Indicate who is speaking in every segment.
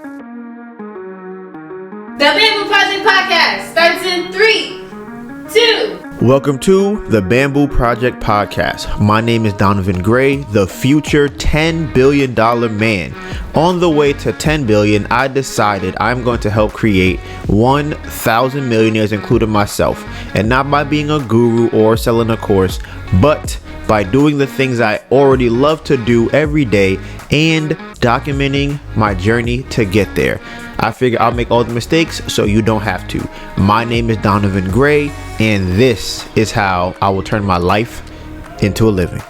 Speaker 1: The Bamboo Project podcast starts in 3, 2.
Speaker 2: Welcome to the Bamboo Project podcast. My name is DonivanG, the future $10 billion man. On the way to 10 billion, I decided I'm going to help create 1,000 millionaires, including myself. And not by being a guru or selling a course, but by doing the things I already love to do every day and documenting my journey to get there. I figure I'll make all the mistakes so you don't have to. My name is DonivanG, and this is how I will turn my life into a living.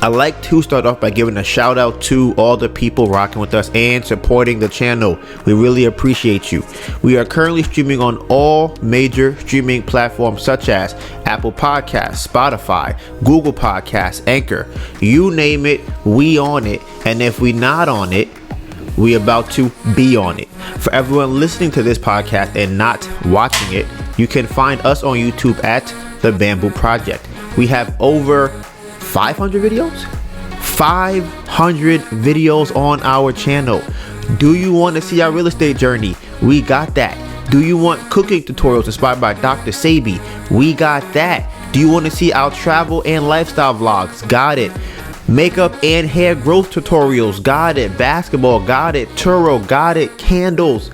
Speaker 2: I like to start off by giving a shout out to all the people rocking with us and supporting the channel. We really appreciate you. We are currently streaming on all major streaming platforms such as Apple Podcasts, Spotify, Google Podcasts, Anchor. You name it, we on it. And if we not on it, we about to be on it. For everyone listening to this podcast and not watching it, you can find us on YouTube at The Bamboo Project. We have over 500 videos? 500 videos on our channel. Do you want to see our real estate journey? We got that. Do you want cooking tutorials inspired by Dr.Sebi? We got that. Do you want to see our travel and lifestyle vlogs? Got it. Makeup and hair growth tutorials, got it. Basketball, got it. Turo, got it. Candles,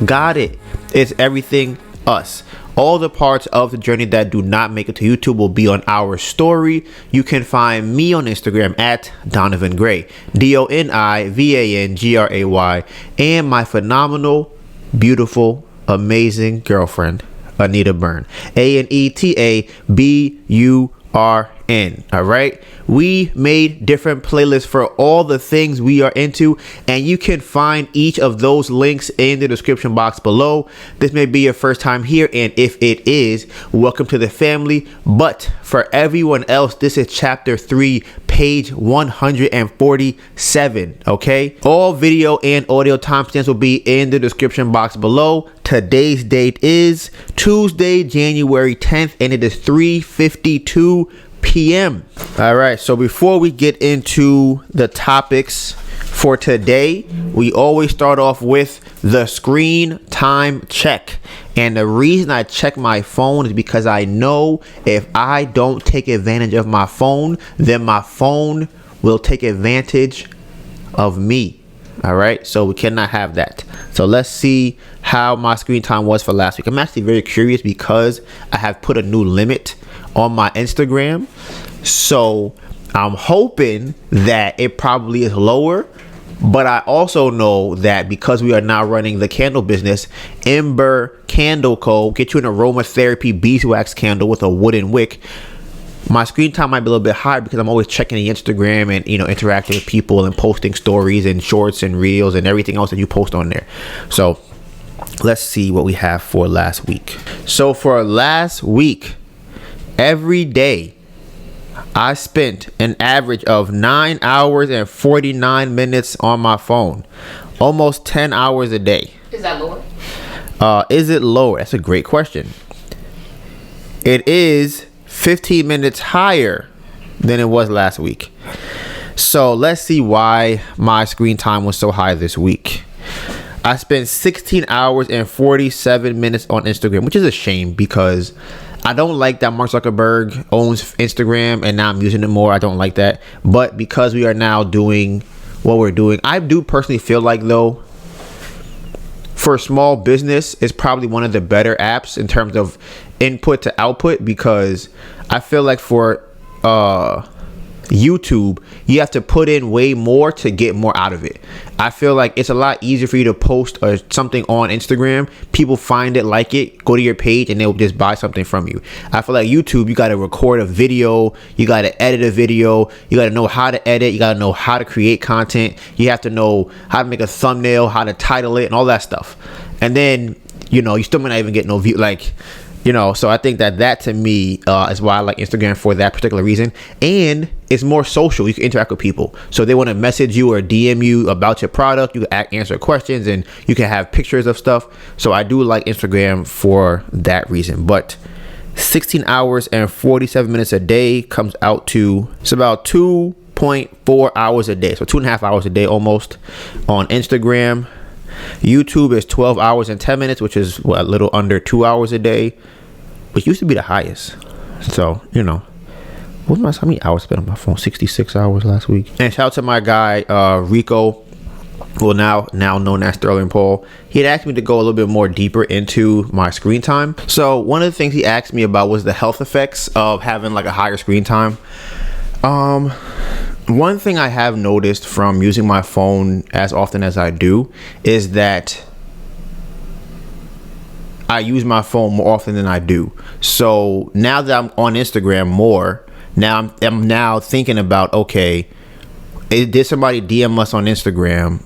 Speaker 2: got it. It's everything us. All the parts of the journey that do not make it to YouTube will be on our story. You can find me on Instagram at DonivanG, DonivanGray, and my phenomenal, beautiful, amazing girlfriend, Anita Byrne, ANETABURN. All right, we made different playlists for all the things we are into, and you can find each of those links in the description box below. This may be your first time here, and if it is, welcome to the family. But for everyone else, this is chapter 3, page 147. Okay, all video and audio timestamps will be in the description box below. Today's date is Tuesday, January 10th, and it is 3:52 p.m. All right, so before we get into the topics for today, we always start off with the screen time check. And the reason I check my phone is because I know if I don't take advantage of my phone, then my phone will take advantage of me. All right, so we cannot have that. So let's see how my screen time was for last week. I'm actually very curious because I have put a new limit on my Instagram, so I'm hoping that it probably is lower. But I also know that because we are now running the candle business, Ember Candle Co. get you an aromatherapy beeswax candle with a wooden wick. My screen time might be a little bit higher because I'm always checking the Instagram and, interacting with people and posting stories and shorts and reels and everything else that you post on there. So let's see what we have for last week. So for last week, every day I spent an average of 9 hours and 49 minutes on my phone. Almost 10 hours a day.
Speaker 1: Is that lower?
Speaker 2: Is it lower? That's a great question. It is 15 minutes higher than it was last week. So let's see why my screen time was so high this week. I spent 16 hours and 47 minutes on Instagram, which is a shame because I don't like that Mark Zuckerberg owns Instagram and now I'm using it more. I don't like that. But because we are now doing what we're doing, I do personally feel like, though, for small business, it's probably one of the better apps in terms of input to output, because I feel like for YouTube, you have to put in way more to get more out of it. I feel like it's a lot easier for you to post something on Instagram. People find it, like it, go to your page, and they'll just buy something from you. I feel like YouTube, you got to record a video, you got to edit a video, you got to know how to edit, you got to know how to create content, you have to know how to make a thumbnail, how to title it, and all that stuff. And then, you still might not even get no view, so I think that to me is why I like Instagram, for that particular reason. And it's more social. You can interact with people. So they want to message you or DM you about your product. You can answer questions and you can have pictures of stuff. So I do like Instagram for that reason. But 16 hours and 47 minutes a day comes out to, it's about 2 6.4 hours a day, so 2.5 hours a day almost on Instagram. YouTube is 12 hours and 10 minutes, which is a little under 2 hours a day, which used to be the highest. So, you know, how many hours I spent on my phone? 66 hours last week. And shout out to my guy, Rico, well, now known as Sterling Paul. He had asked me to go a little bit more deeper into my screen time. So one of the things he asked me about was the health effects of having like a higher screen time. One thing I have noticed from using my phone as often as I do is that I use my phone more often than I do. So now that I'm on Instagram more, now I'm now thinking about, okay, did somebody DM us on Instagram?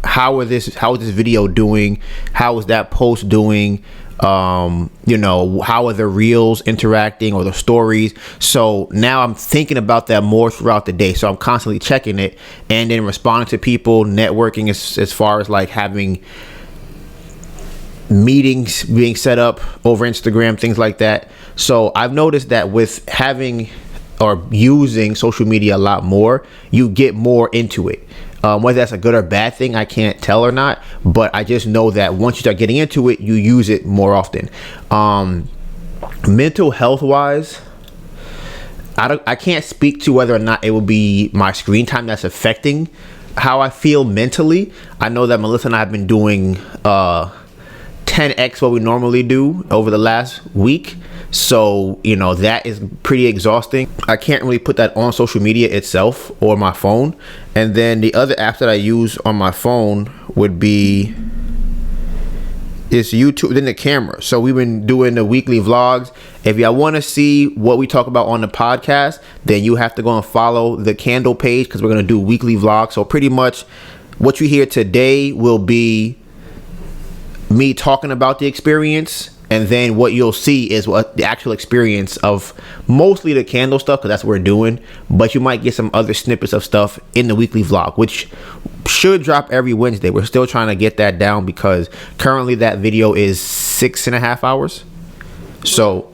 Speaker 2: How is this video doing? How is that post doing? You know, how are the reels interacting or the stories? So now I'm thinking about that more throughout the day. So I'm constantly checking it and then responding to people, networking as far as like having meetings being set up over Instagram, things like that. So I've noticed that with having or using social media a lot more, you get more into it. Whether that's a good or bad thing, I can't tell or not, but I just know that once you start getting into it, you use it more often. Mental health wise, I can't speak to whether or not it will be my screen time that's affecting how I feel mentally. I know that Melissa and I have been doing 10x what we normally do over the last week. So, you know, that is pretty exhausting. I can't really put that on social media itself or my phone. And then the other apps that I use on my phone would be YouTube, then the camera. So we've been doing the weekly vlogs. If y'all want to see what we talk about on the podcast, then you have to go and follow the Candle page, because we're going to do weekly vlogs. So pretty much what you hear today will be me talking about the experience, and then what you'll see is what the actual experience of mostly the candle stuff, because that's what we're doing, but you might get some other snippets of stuff in the weekly vlog, which should drop every Wednesday. We're still trying to get that down because currently that video is 6.5 hours. So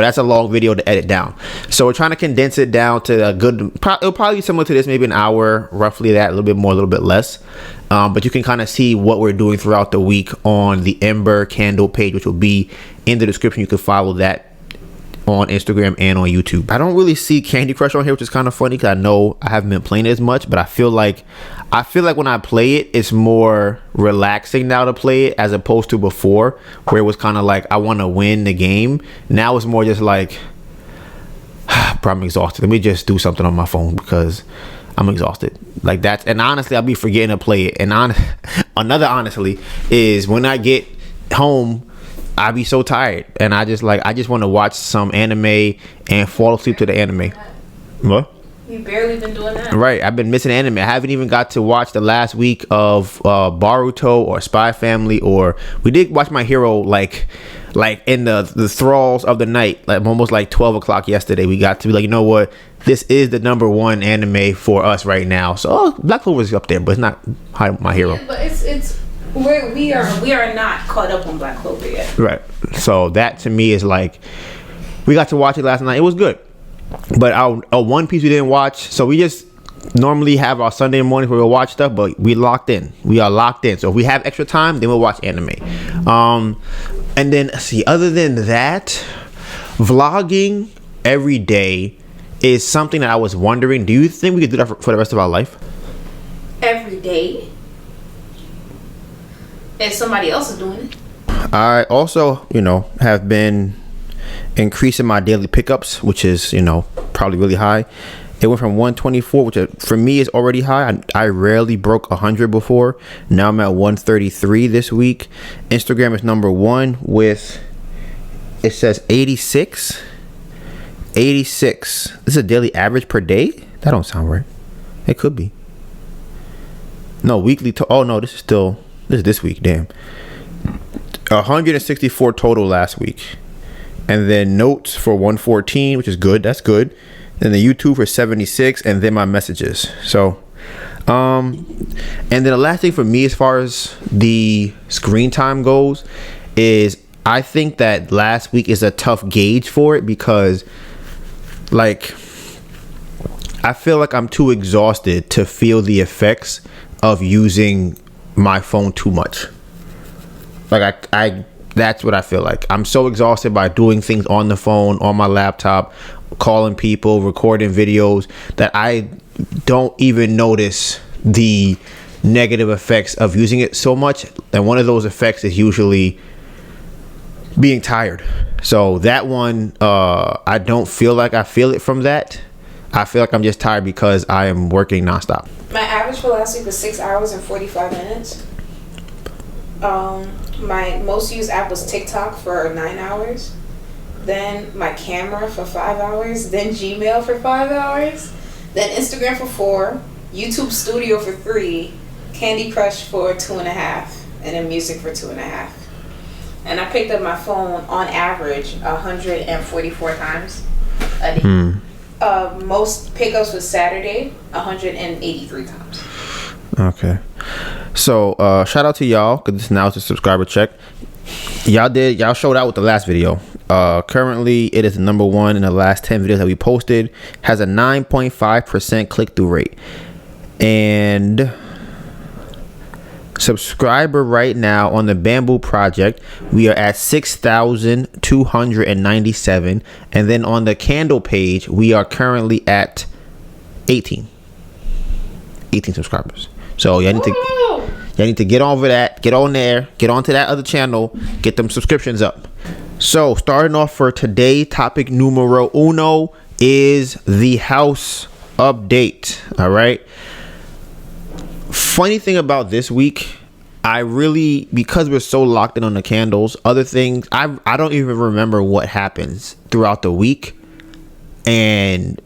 Speaker 2: that's a long video to edit down. So we're trying to condense it down to a good, it'll probably be similar to this, maybe an hour, roughly that, a little bit more, a little bit less. But you can kind of see what we're doing throughout the week on the Ember Candle page, which will be in the description. You can follow that on Instagram and on YouTube. I don't really see Candy Crush on here, which is kind of funny because I know I haven't been playing it as much, but I feel like when I play it, it's more relaxing now to play it as opposed to before, where it was kind of like I want to win the game. Now it's more just like, bro, I'm exhausted. Let me just do something on my phone because I'm exhausted. Like that. And honestly, I'll be forgetting to play it. And another honestly is when I get home, I be so tired, and I just want to watch some anime and fall asleep to the anime. What?
Speaker 1: You barely been doing that.
Speaker 2: Right, I've been missing anime. I haven't even got to watch the last week of Boruto or Spy Family, or we did watch My Hero like in the thralls of the night, like almost like 12 o'clock yesterday. We got to be like, you know what? This is the #1 anime for us right now. So Black Clover is up there, but it's not My Hero.
Speaker 1: Yeah, but it's. We are not caught up on Black Clover yet. Right.
Speaker 2: So that to me is like, we got to watch it last night. It was good. But our One Piece we didn't watch. So we just normally have our Sunday mornings where we'll watch stuff, but we locked in. We are locked in. So if we have extra time, then we'll watch anime. And then see, other than that, vlogging every day is something that I was wondering, do you think we could do that for the rest of our life?
Speaker 1: Every day? If somebody else is doing it.
Speaker 2: I also, have been increasing my daily pickups, which is, probably really high. It went from 124, which for me is already high. I rarely broke 100 before. Now I'm at 133 this week. Instagram is #1 with, it says 86. 86. This is a daily average per day? That don't sound right. It could be. No, weekly. Oh, no, this is this week, damn. 164 total last week. And then notes for 114, which is good. That's good. Then the YouTube for 76, and then my messages. So, and then the last thing for me as far as the screen time goes is I think that last week is a tough gauge for it because, like, I feel like I'm too exhausted to feel the effects of using my phone too much. Like I that's what I feel like. I'm so exhausted by doing things on the phone, on my laptop, calling people, recording videos, that I don't even notice the negative effects of using it so much. And one of those effects is usually being tired. So that one, I don't feel like I feel it from that. I feel like I'm just tired because I am working nonstop.
Speaker 3: My average for last week was 6 hours and 45 minutes. My most used app was TikTok for 9 hours. Then my camera for 5 hours. Then Gmail for 5 hours. Then Instagram for 4. YouTube Studio for 3. Candy Crush for 2.5. And then music for 2.5. And I picked up my phone on average 144 times a day. Most pickups was Saturday, 183 times.
Speaker 2: Okay. So shout out to y'all, because this now is a subscriber check. Y'all showed out with the last video. Currently it is the number one in the last 10 videos that we posted. Has a 9.5% click-through rate. And subscriber right now on the Bamboo Project, we are at 6,297, and then on the candle page we are currently at 18 subscribers. So y'all need to get over that, get on there, get onto that other channel, get them subscriptions up. So starting off for today, topic numero uno is the house update. All right. Funny thing about this week, because we're so locked in on the candles, other things, I don't even remember what happens throughout the week. And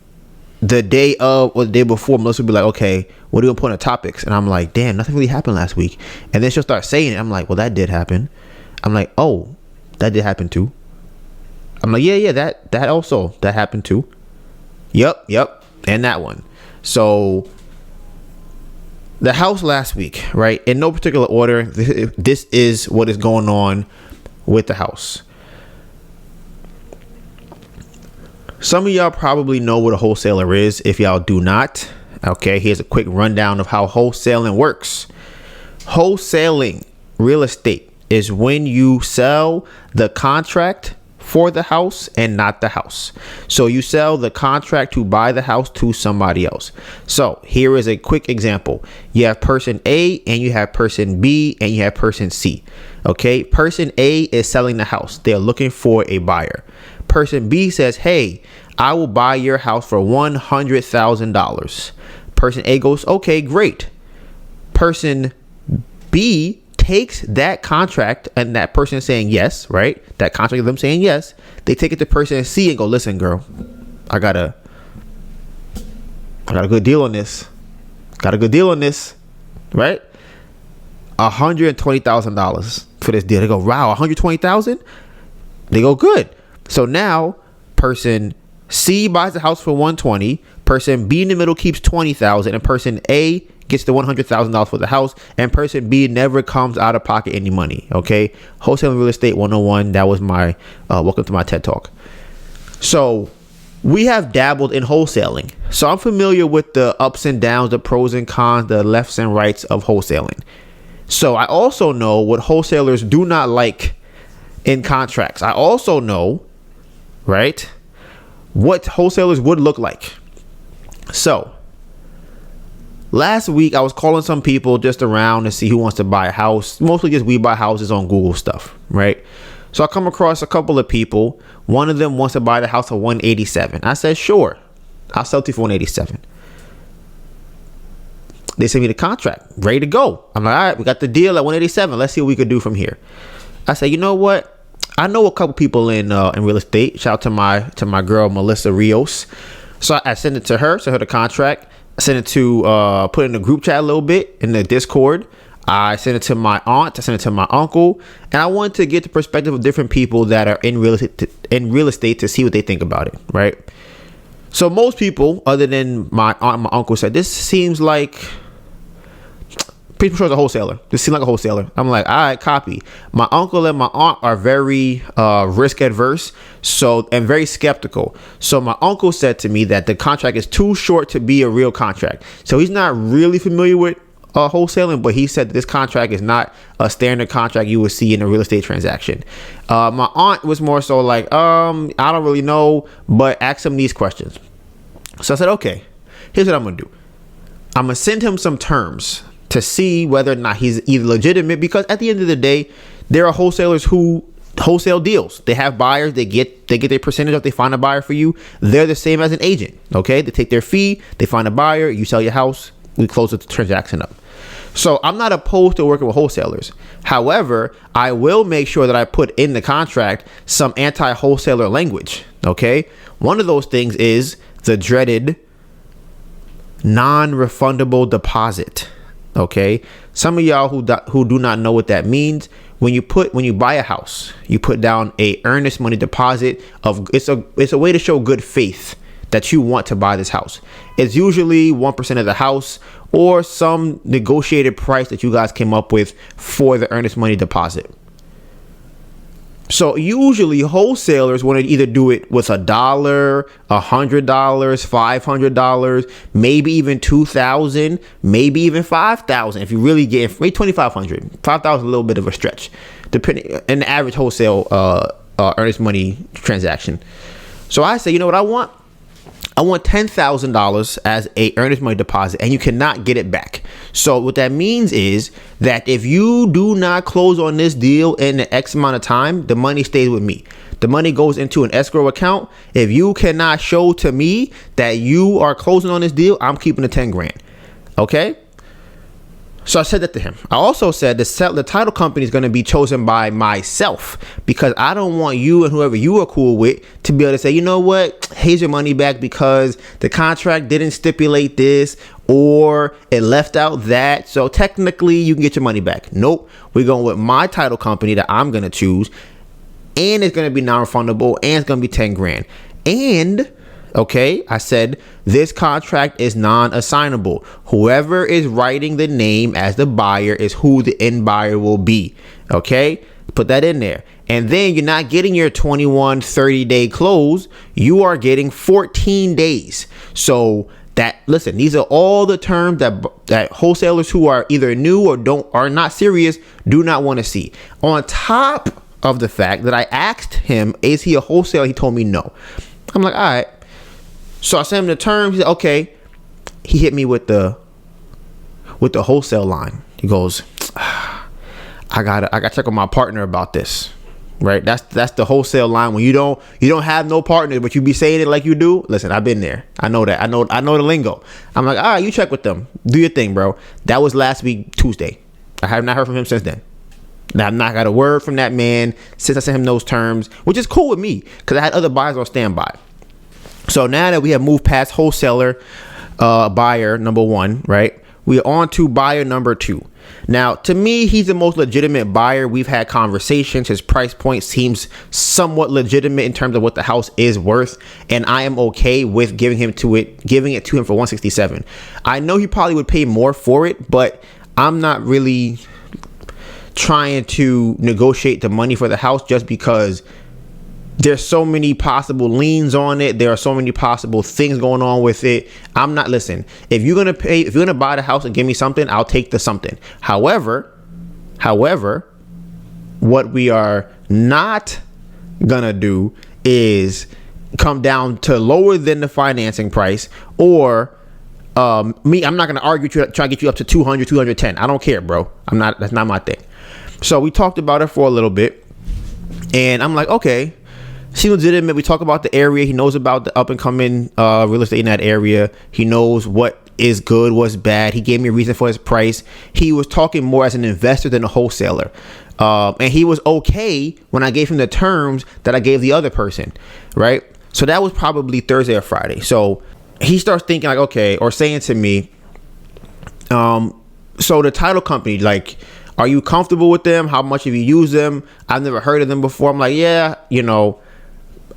Speaker 2: the day of or the day before, Melissa would be like, okay, what are you gonna put on the topics? And I'm like, damn, nothing really happened last week. And then she'll start saying it. I'm like, well, that did happen. I'm like, oh, that did happen too. I'm like, yeah, that happened too. Yep. And that one. So the house last week, right? In no particular order, this is what is going on with the house. Some of y'all probably know what a wholesaler is. If y'all do not, okay, here's a quick rundown of how wholesaling works. Wholesaling real estate is when you sell the contract for the house and not the house. So you sell the contract to buy the house to somebody else. So here is a quick example. You have person A and you have person B and you have person C. Okay, person A is selling the house. They're looking for a buyer. Person B says, hey, I will buy your house for $100,000. Person A goes, okay, great. Person B takes that contract, and that person is saying yes, right? That contract of them saying yes. They take it to person C and go, listen, girl, I got a good deal on this. Right? $120,000 for this deal. They go, wow, $120,000? They go, good. So now person C buys the house for $120,000. Person B in the middle keeps $20,000, and person A gets the $100,000 for the house, and person B never comes out of pocket any money. Okay, wholesaling real estate 101. That was my welcome to my TED Talk. So we have dabbled in wholesaling, so I'm familiar with the ups and downs, the pros and cons, the lefts and rights of wholesaling. So I also know what wholesalers do not like in contracts. I also know, right, what wholesalers would look like. So last week I was calling some people just around to see who wants to buy a house. Mostly just we buy houses on Google stuff, right? So I come across a couple of people. One of them wants to buy the house for $187,000. I said, sure, I'll sell to you for $187,000. They sent me the contract, ready to go. I'm like, all right, we got the deal at $187,000. Let's see what we could do from here. I said, you know what? I know a couple people in real estate. Shout out to my girl Melissa Rios. So I sent it to her, the contract. I sent it to put it in the group chat a little bit in the Discord. I sent it to my aunt. I sent it to my uncle, and I wanted to get the perspective of different people that are in real estate to see what they think about it. Right. So most people, other than my aunt and my uncle, said this seems like pretty sure it's a wholesaler. This seemed like a wholesaler. I'm like, all right, copy. My uncle and my aunt are very risk adverse, and very skeptical. So my uncle said to me that the contract is too short to be a real contract. So he's not really familiar with wholesaling, but he said that this contract is not a standard contract you would see in a real estate transaction. My aunt was more so like, I don't really know, but ask him these questions. So I said, okay, here's what I'm gonna do. I'm gonna send him some terms to see whether or not he's either legitimate, because at the end of the day, there are wholesalers who wholesale deals. They have buyers, they get their percentage if they find a buyer for you. They're the same as an agent. Okay, they take their fee, they find a buyer, you sell your house, we close the transaction up. So I'm not opposed to working with wholesalers. However, I will make sure that I put in the contract some anti-wholesaler language. Okay, one of those things is the dreaded non-refundable deposit. Okay, some of y'all who do not know what that means, when you buy a house, you put down a earnest money deposit of it's a way to show good faith that you want to buy this house. It's usually 1% of the house or some negotiated price that you guys came up with for the earnest money deposit. So usually wholesalers want to either do it with $1, $100, $500, maybe even $2,000, maybe even $5,000. If you really get maybe $2,500, $5,000 is a little bit of a stretch, depending in the average wholesale earnest money transaction. So I say, you know what I want? I want $10,000 as a earnest money deposit, and you cannot get it back. So what that means is that if you do not close on this deal in an X amount of time, the money stays with me. The money goes into an escrow account. If you cannot show to me that you are closing on this deal, I'm keeping the 10 grand. Okay? So I said that to him. I also said the title company is going to be chosen by myself, because I don't want you and whoever you are cool with to be able to say, you know what, here's your money back because the contract didn't stipulate this or it left out that. So technically you can get your money back. Nope. We're going with my title company that I'm going to choose, and it's going to be non-refundable, and it's going to be 10 grand. And okay, I said this contract is non-assignable. Whoever is writing the name as the buyer is who the end buyer will be. Okay, put that in there. And then you're not getting your 21, 30-day close. You are getting 14 days. So listen, these are all the terms that wholesalers who are either new or are not serious do not want to see. On top of the fact that I asked him, is he a wholesaler? He told me no. I'm like, all right. So I sent him the terms. He said, okay. He hit me with the wholesale line. He goes, I gotta check with my partner about this. Right? That's the wholesale line. When you don't have no partner, but you be saying it like you do. Listen, I've been there. I know that. I know the lingo. I'm like, all right, you check with them. Do your thing, bro. That was last week, Tuesday. I have not heard from him since then. Now, I've not got a word from that man since I sent him those terms, which is cool with me because I had other buyers on standby. So now that we have moved past wholesaler, buyer number one, right? We are on to buyer number two. Now, to me, he's the most legitimate buyer. We've had conversations. His price point seems somewhat legitimate in terms of what the house is worth, and I am okay with giving it to him for $167,000. I know he probably would pay more for it, but I'm not really trying to negotiate the money for the house just because there's so many possible liens on it. There are so many possible things going on with it. I'm not, listen, if you're going to buy the house and give me something, I'll take the something. However, what we are not going to do is come down to lower than the financing price, or I'm not going to argue try to get you up to 200, 210. I don't care, bro. That's not my thing. So we talked about it for a little bit, and I'm like, okay, seems legitimate. We talk about the area. He knows about the up and coming real estate in that area. He knows what is good, what's bad. He gave me a reason for his price. He was talking more as an investor than a wholesaler. And he was okay when I gave him the terms that I gave the other person, right? So that was probably Thursday or Friday. So he starts thinking like, okay, or saying to me, so the title company, like, are you comfortable with them? How much have you used them? I've never heard of them before. I'm like, yeah,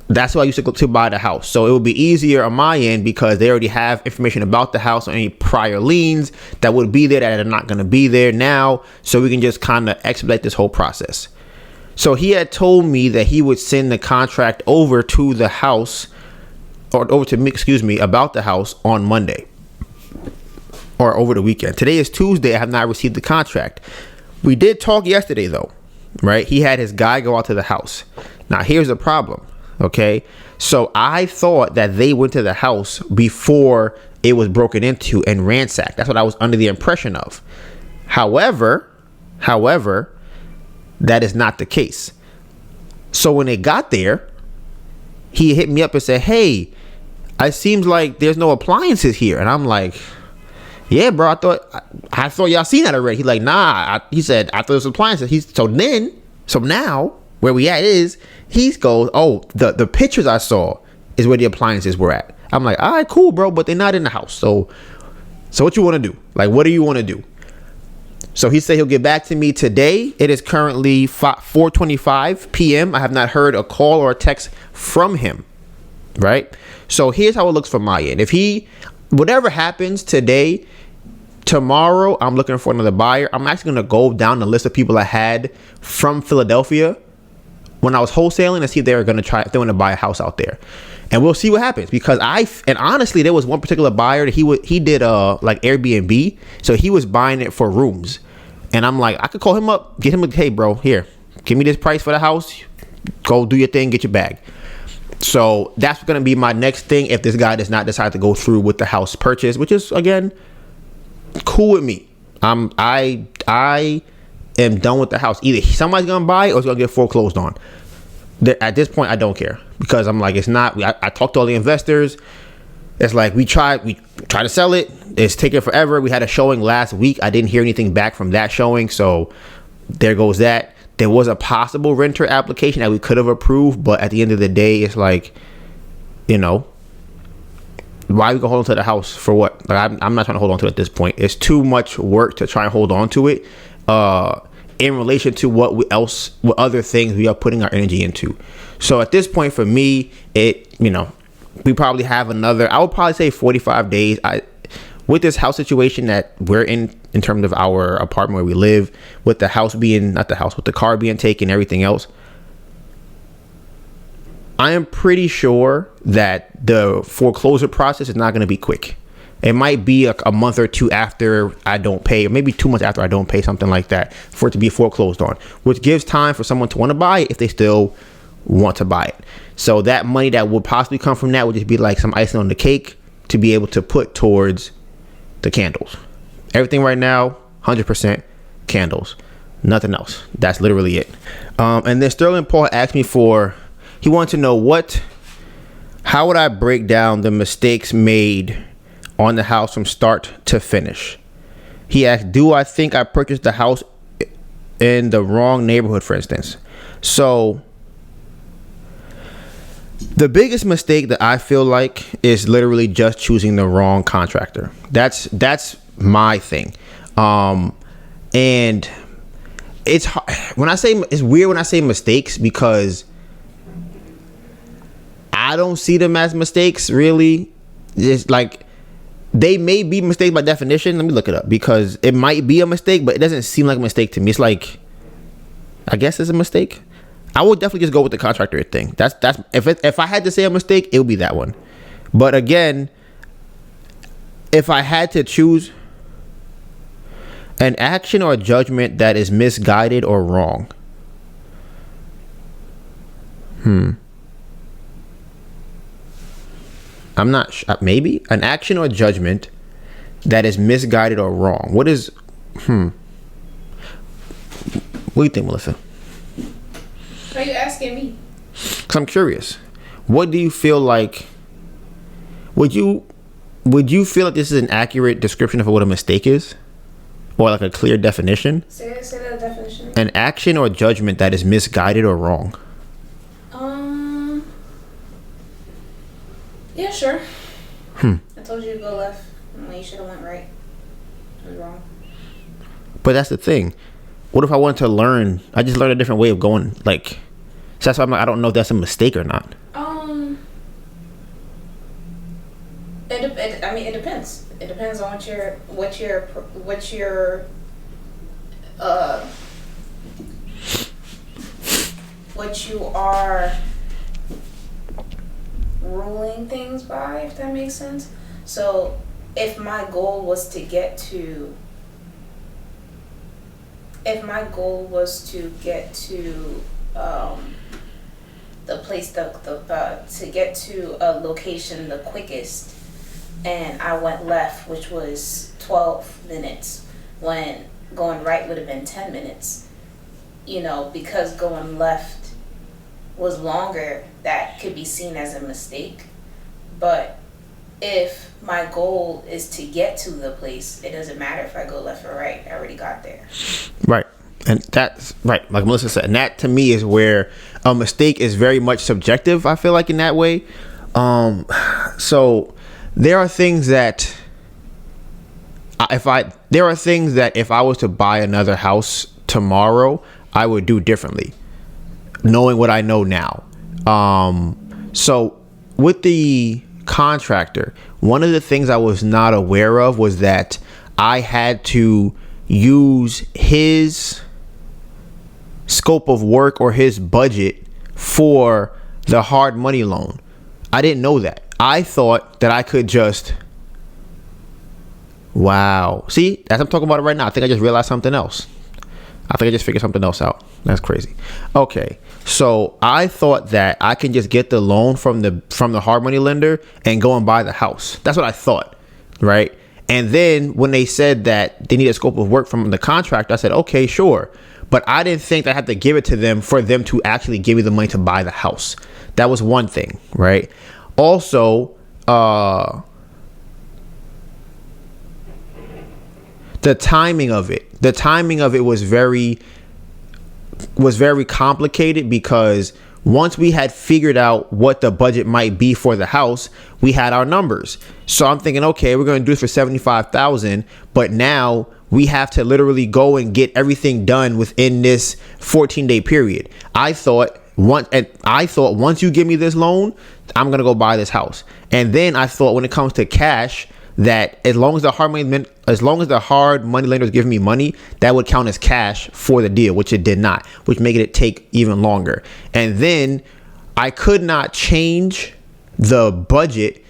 Speaker 2: That's why I used to go to buy the house. So it would be easier on my end because they already have information about the house or any prior liens that would be there that are not going to be there now. So we can just kind of expedite this whole process. So he had told me that he would send the contract over to the house, or over to me, about the house on Monday or over the weekend. Today is Tuesday. I have not received the contract. We did talk yesterday though, right? He had his guy go out to the house. Now here's the problem. Okay, so I thought that they went to the house before it was broken into and ransacked. That's what I was under the impression of. However, that is not the case. So when they got there, he hit me up and said, "Hey, it seems like there's no appliances here." And I'm like, "Yeah, bro, I thought y'all seen that already." He's like, "Nah." He said, "I thought it was appliances." So now where we at is, he goes, "Oh, the pictures I saw is where the appliances were at." I'm like, "All right, cool, bro, but they're not in the house. So what you want to do? Like, what do you want to do?" So he said he'll get back to me today. It is currently 4:25 p.m. I have not heard a call or a text from him, right? So here's how it looks from my end. If whatever happens today, tomorrow, I'm looking for another buyer. I'm actually going to go down the list of people I had from Philadelphia when I was wholesaling and see if they want to buy a house out there, and we'll see what happens. Because honestly, there was one particular buyer that he did like Airbnb, so he was buying it for rooms, and I'm like, I could call him up, get him hey bro, here, give me this price for the house, go do your thing, get your bag. So that's going to be my next thing if this guy does not decide to go through with the house purchase, which is again cool with me. I am done with the house. Either somebody's gonna buy it or it's gonna get foreclosed on. At this point, I don't care, because I'm like, it's not. I talked to all the investors. It's like we try to sell it. It's taking forever. We had a showing last week. I didn't hear anything back from that showing, so there goes that. There was a possible renter application that we could have approved, but at the end of the day, it's like, why we go hold on to the house for what? Like, I'm not trying to hold on to it at this point. It's too much work to try and hold on to it in relation to what other things we are putting our energy into. So at this point for me, we probably have another, I would probably say 45 days. With this house situation that we're in terms of our apartment where we live, with the house being, not the house, with the car being taken, everything else, I am pretty sure that the foreclosure process is not going to be quick. It might be a month or two after I don't pay, or maybe 2 months after I don't pay, something like that, for it to be foreclosed on, which gives time for someone to want to buy it if they still want to buy it. So that money that would possibly come from that would just be like some icing on the cake to be able to put towards the candles. Everything right now, 100% candles, nothing else. That's literally it. And then Sterling Paul asked me he wanted to know how would I break down the mistakes made on the house from start to finish. He asked, do I think I purchased the house in the wrong neighborhood, for instance? So the biggest mistake that I feel like is literally just choosing the wrong contractor. That's my thing. And it's weird when I say mistakes, because I don't see them as mistakes, really. It's like, they may be mistakes by definition. Let me look it up, because it might be a mistake, but it doesn't seem like a mistake to me. It's like, I guess it's a mistake. I would definitely just go with the contractor thing. That's if I had to say a mistake, it would be that one. But again, if I had to choose an action or a judgment that is misguided or wrong, I'm not sure. Maybe an action or judgment that is misguided or wrong. What do you think, Melissa?
Speaker 3: Why are you asking me?
Speaker 2: Because I'm curious. What do you feel like? Would you feel like this is an accurate description of what a mistake is? Or like a clear definition?
Speaker 3: Say that definition.
Speaker 2: An action or judgment that is misguided or wrong.
Speaker 3: Yeah, sure. I told you to go left when you should have went right. It was wrong.
Speaker 2: But that's the thing. What if I wanted to learn? I just learned a different way of going. Like, so that's why I'm like, I don't know if that's a mistake or not.
Speaker 3: depends. It depends on what you are ruling things by, if that makes sense. So if my goal was to get to the place, to get to a location the quickest, and I went left, which was 12 minutes, when going right would have been 10 minutes, because going left was longer, that could be seen as a mistake. But if my goal is to get to the place, it doesn't matter if I go left or right. I already got there.
Speaker 2: Right. And that's right, like Melissa said, and that to me is where a mistake is very much subjective, I feel like, in that way. So there are things that if I was to buy another house tomorrow, I would do differently, knowing what I know now. So with the contractor, one of the things I was not aware of was that I had to use his scope of work or his budget for the hard money loan. I didn't know that. I thought that I could just, wow. See, as I'm talking about it right now, I think I just realized something else. I think I just figured something else out. That's crazy. Okay, so I thought that I can just get the loan from the hard money lender and go and buy the house. That's what I thought, right? And then when they said that they need a scope of work from the contractor, I said, okay, sure. But I didn't think I had to give it to them for them to actually give me the money to buy the house. That was one thing, right? Also, the timing of it was very complicated, because once we had figured out what the budget might be for the house, we had our numbers. So I'm thinking, okay, we're going to do this for $75,000, but now we have to literally go and get everything done within this 14-day period. I thought once you give me this loan, I'm going to go buy this house. And then I thought when it comes to cash, that as long as the hard money lender is giving me money, that would count as cash for the deal, which it did not, which made it take even longer. And then I could not change the budget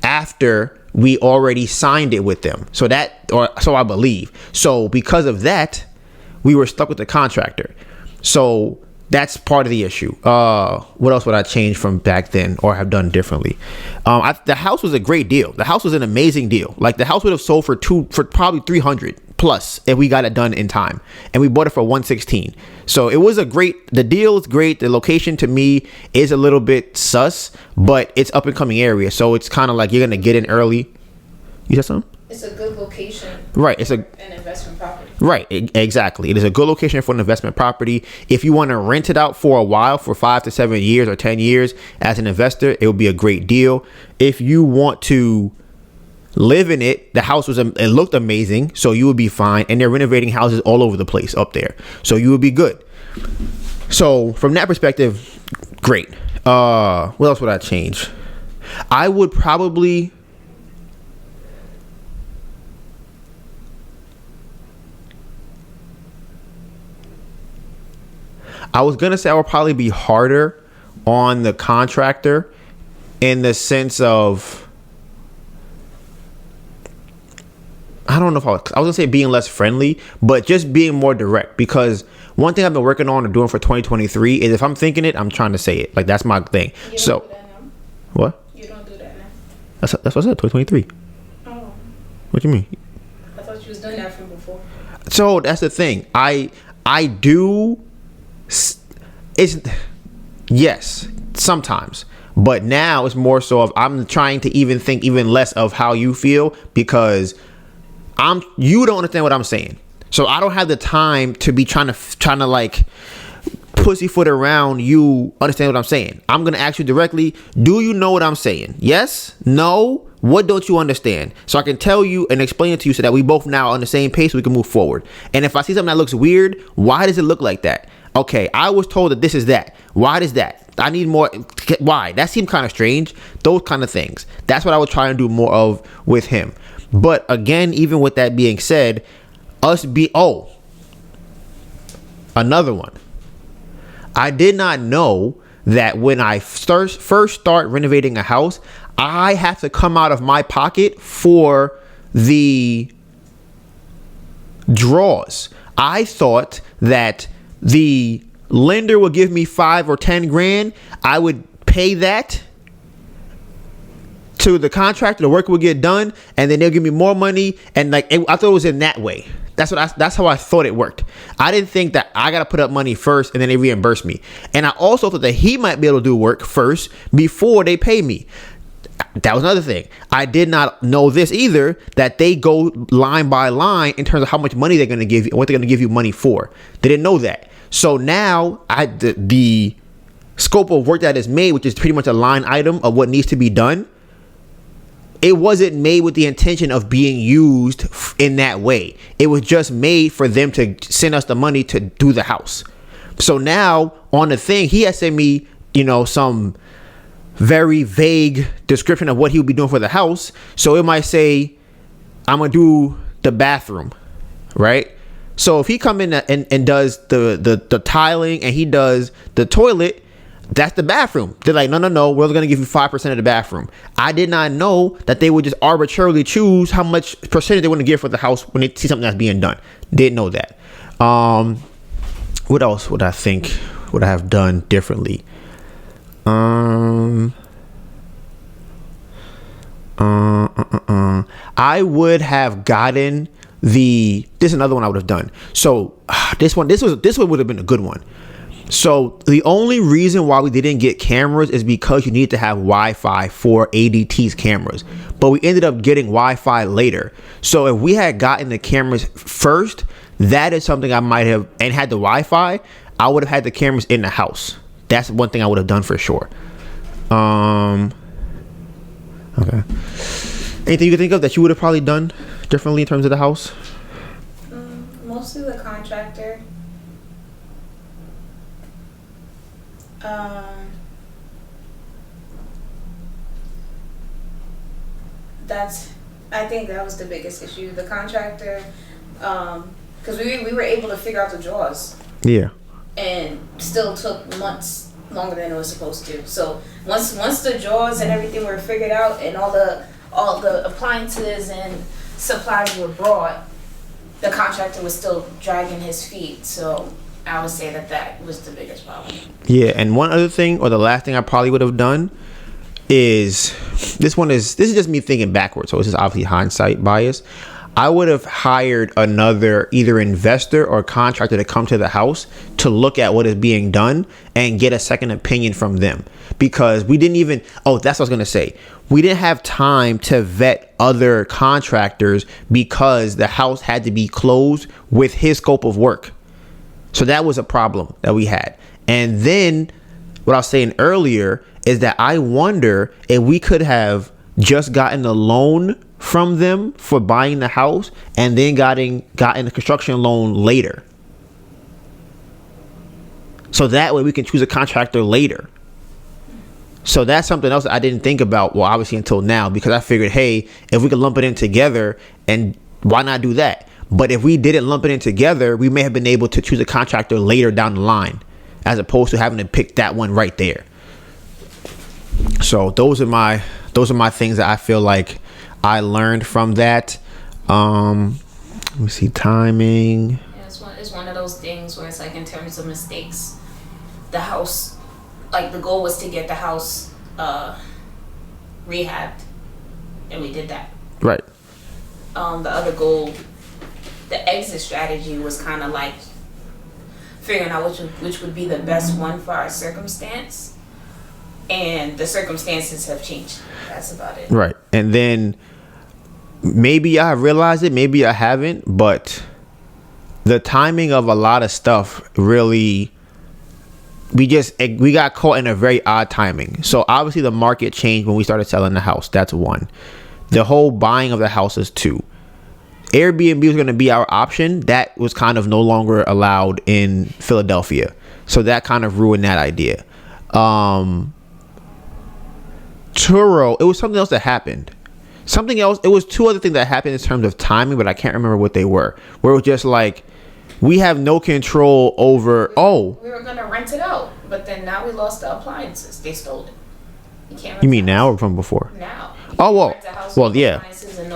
Speaker 2: after we already signed it with them. So I believe. So because of that, we were stuck with the contractor. So that's part of the issue. What else would I change from back then or have done differently? The house was a great deal. The house was an amazing deal. Like, the house would have sold for probably 300 plus if we got it done in time, and we bought it for 116. So it was the deal is great. The location to me is a little bit sus, but it's up and coming area. So it's kind of like you're going to get in early. You said something?
Speaker 3: It's a good location.
Speaker 2: Right. It's an
Speaker 3: investment property.
Speaker 2: Right. Exactly. It is a good location for an investment property. If you want to rent it out for a while, for 5 to 7 years or 10 years as an investor, it would be a great deal. If you want to live in it, the house it looked amazing, so you would be fine. And they're renovating houses all over the place up there, so you would be good. So from that perspective, great. What else would I change? I would probably, I was going to say I would probably be harder on the contractor, in the sense of, I don't know if I was going to say being less friendly, but just being more direct. Because one thing I've been working on or doing for 2023 is, if I'm thinking it, I'm trying to say it. Like, that's my thing.
Speaker 3: You
Speaker 2: so,
Speaker 3: don't do that now?
Speaker 2: What?
Speaker 3: You don't do that now?
Speaker 2: That's what I said, 2023.
Speaker 3: Oh.
Speaker 2: What do you mean?
Speaker 3: I thought you was doing that from before.
Speaker 2: So that's the thing. I do. It's, yes, sometimes. But now it's more so of, I'm trying to even think even less of how you feel, because you don't understand what I'm saying. So I don't have the time to be trying to like pussyfoot around you understand what I'm saying. I'm going to ask you directly, do you know what I'm saying? Yes? No? What don't you understand? So I can tell you and explain it to you, so that we both now on the same page, so we can move forward. And if I see something that looks weird, why does it look like that? Okay, I was told that this is that. Why does that? I need more. Why? That seemed kind of strange. Those kind of things. That's what I was trying to do more of with him. But again, even with that being said, another one. I did not know that when I first start renovating a house, I have to come out of my pocket for the draws. I thought that the lender would give me 5 or 10 grand. I would pay that to the contractor. The work would get done, and then they'll give me more money. And I thought it was in that way. That's how I thought it worked. I didn't think that I got to put up money first and then they reimburse me. And I also thought that he might be able to do work first before they pay me. That was another thing. I did not know this either, that they go line by line in terms of how much money they're going to give you and what they're going to give you money for. They didn't know that. So now the scope of work that is made, which is pretty much a line item of what needs to be done, it wasn't made with the intention of being used in that way. It was just made for them to send us the money to do the house. So now on the thing, he has sent me, some very vague description of what he would be doing for the house. So it might say, I'm going to do the bathroom, right? So if he come in and does the tiling and he does the toilet, that's the bathroom. They're like, no, we're going to give you 5% of the bathroom. I did not know that they would just arbitrarily choose how much percentage they want to give for the house when they see something that's being done. Didn't know that. What else would I think would I have done differently? I would have gotten this is another one I would have done. So this one would have been a good one. So the only reason why we didn't get cameras is because you need to have Wi-Fi for ADT's cameras. But we ended up getting Wi-Fi later. So if we had gotten the cameras first, that is something I might have, and had the Wi-Fi, I would have had the cameras in the house. That's one thing I would have done for sure. Okay. Anything you can think of that you would have probably done differently in terms of the house?
Speaker 3: Mostly the contractor. I think that was the biggest issue. The contractor, because we were able to figure out the draws. Yeah. And still took months longer than it was supposed to. So once the draws and everything were figured out and all the appliances and supplies were brought, the contractor was still dragging his feet. So I would say that was the biggest problem.
Speaker 2: Yeah, and one other thing, or the last thing I probably would have done, is this is just me thinking backwards. So this is obviously hindsight bias. I would have hired another either investor or contractor to come to the house to look at what is being done and get a second opinion from them, because we didn't even, that's what I was going to say. We didn't have time to vet other contractors because the house had to be closed with his scope of work. So that was a problem that we had. And then what I was saying earlier is that I wonder if we could have just gotten a loan from them for buying the house and then gotten the construction loan later. So that way we can choose a contractor later. So that's something else I didn't think about, well, obviously until now, because I figured, hey, if we could lump it in together, and why not do that? But if we didn't lump it in together, we may have been able to choose a contractor later down the line, as opposed to having to pick that one right there. So those are my things that I feel like I learned from that. Let me see, timing.
Speaker 3: Yeah, it's one of those things where it's like, in terms of mistakes, the house, like the goal was to get the house rehabbed, and we did that. Right. The other goal, the exit strategy, was kind of like figuring out which would be the best one for our circumstance, and the circumstances have changed. That's about it. Right.
Speaker 2: And then maybe I realized it, maybe I haven't, but the timing of a lot of stuff really, we got caught in a very odd timing. So obviously the market changed when we started selling the house. That's one. The whole buying of the house is two. Airbnb was going to be our option. That was kind of no longer allowed in Philadelphia. So that kind of ruined that idea. Turo, it was something else that happened. Something else. It was two other things that happened in terms of timing, but I can't remember what they were. Where it was just like, we have no control over.
Speaker 3: We were gonna rent it out, but then now we lost the appliances. They stole it.
Speaker 2: You mean now or from before?
Speaker 3: Now.
Speaker 2: Oh, well, yeah.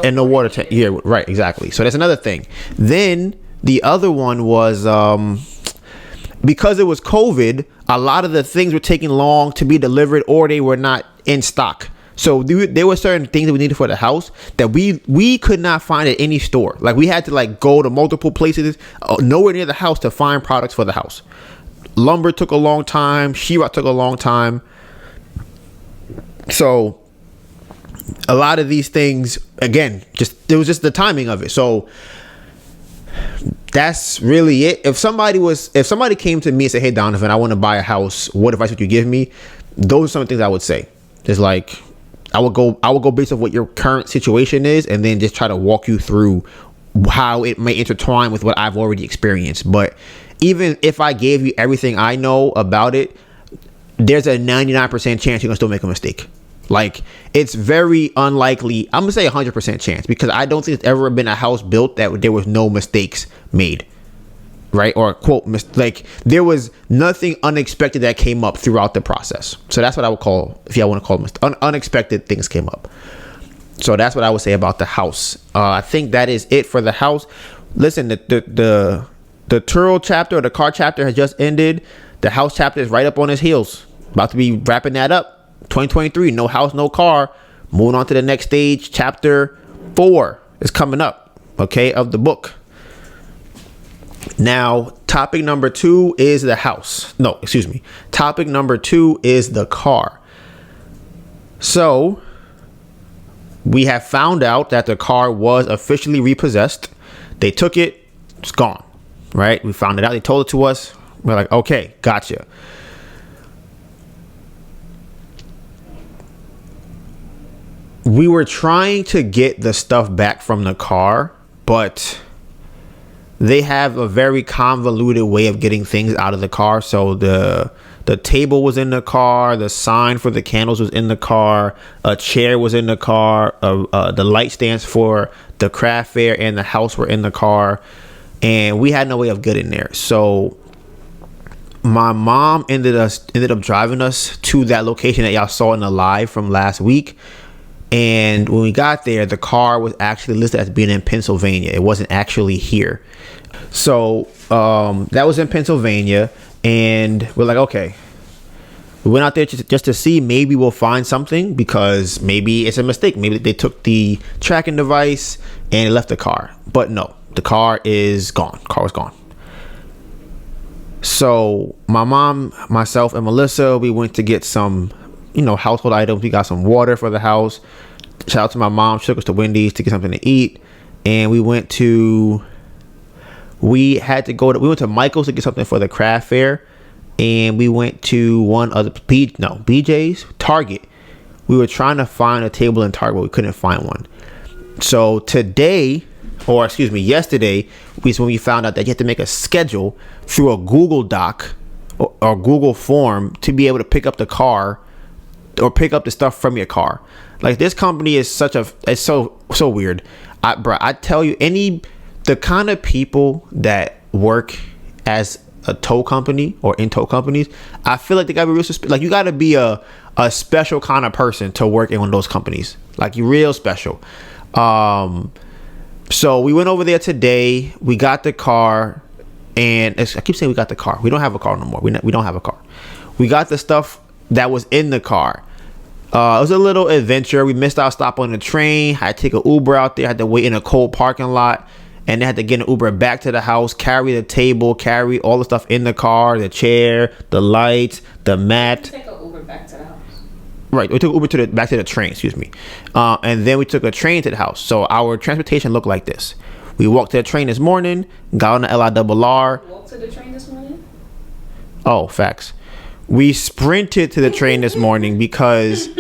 Speaker 2: And no water tank. Yeah, right, exactly. So that's another thing. Then the other one was because it was COVID, a lot of the things were taking long to be delivered or they were not in stock. So there were certain things that we needed for the house that we could not find at any store. Like we had to like go to multiple places, nowhere near the house to find products for the house. Lumber took a long time. Sheetrock took a long time. So a lot of these things, again, it was just the timing of it. So that's really it. If somebody came to me and said, "Hey Donovan, I want to buy a house. What advice would you give me?" Those are some of the things I would say. It's like I would go based off what your current situation is, and then just try to walk you through how it may intertwine with what I've already experienced. But even if I gave you everything I know about it, there's a 99% chance you're gonna still make a mistake. Like it's very unlikely. I'm gonna say 100% chance, because I don't think there's ever been a house built that there was no mistakes made, right? Or quote, like there was nothing unexpected that came up throughout the process. So that's what I would call, if you want to call them, unexpected things came up. So that's what I would say about the house. I think that is it for the house. Listen, the Turo chapter or the car chapter has just ended. The house chapter is right up on his heels. About to be wrapping that up. 2023, no house, no car. Moving on to the next stage. Chapter 4 is coming up, okay, of the book. Now, topic number 2 is the house. No, excuse me. Topic number 2 is the car. So, we have found out that the car was officially repossessed. They took it. It's gone, right? We found it out. They told it to us. We're like, okay, gotcha. We were trying to get the stuff back from the car, but they have a very convoluted way of getting things out of the car. So the table was in the car, the sign for the candles was in the car, a chair was in the car, the light stands for the craft fair and the house were in the car, and we had no way of getting there. So my mom ended up driving us to that location that y'all saw in the live from last week. And when we got there, the car was actually listed as being in Pennsylvania. It wasn't actually here. So that was in Pennsylvania. And we're like, okay. We went out there just to see, maybe we'll find something, because maybe it's a mistake. Maybe they took the tracking device and left the car. But no, the car is gone. Car was gone. So my mom, myself, and Melissa, we went to get some household items. We got some water for the house. Shout out to my mom. She took us to Wendy's to get something to eat. And we went to Michael's to get something for the craft fair. And we went to BJ's, Target. We were trying to find a table in Target, but we couldn't find one. So yesterday was when we found out that you have to make a schedule through a Google Doc or Google form to be able to pick up the car or pick up the stuff from your car. Like, this company is it's so weird. I tell you, the kind of people that work as a tow company or in tow companies, I feel like they gotta be real like, you gotta be a special kind of person to work in one of those companies. Like, you're real special. So we went over there today. We got the car, and I keep saying we got the car. We don't have a car no more. We don't have a car. We got the stuff that was in the car. It was a little adventure. We missed our stop on the train. I had to take an Uber out there. I had to wait in a cold parking lot, and then had to get an Uber back to the house, carry the table, carry all the stuff in the car, the chair, the lights, the mat.
Speaker 3: Take an Uber back to the house.
Speaker 2: Right, we took Uber back to the train, excuse me. And then we took a train to the house. So our transportation looked like this. We walked to the train this morning, got on the LIRR.
Speaker 3: Walked to the train this morning?
Speaker 2: Oh, facts. We sprinted to the train this morning because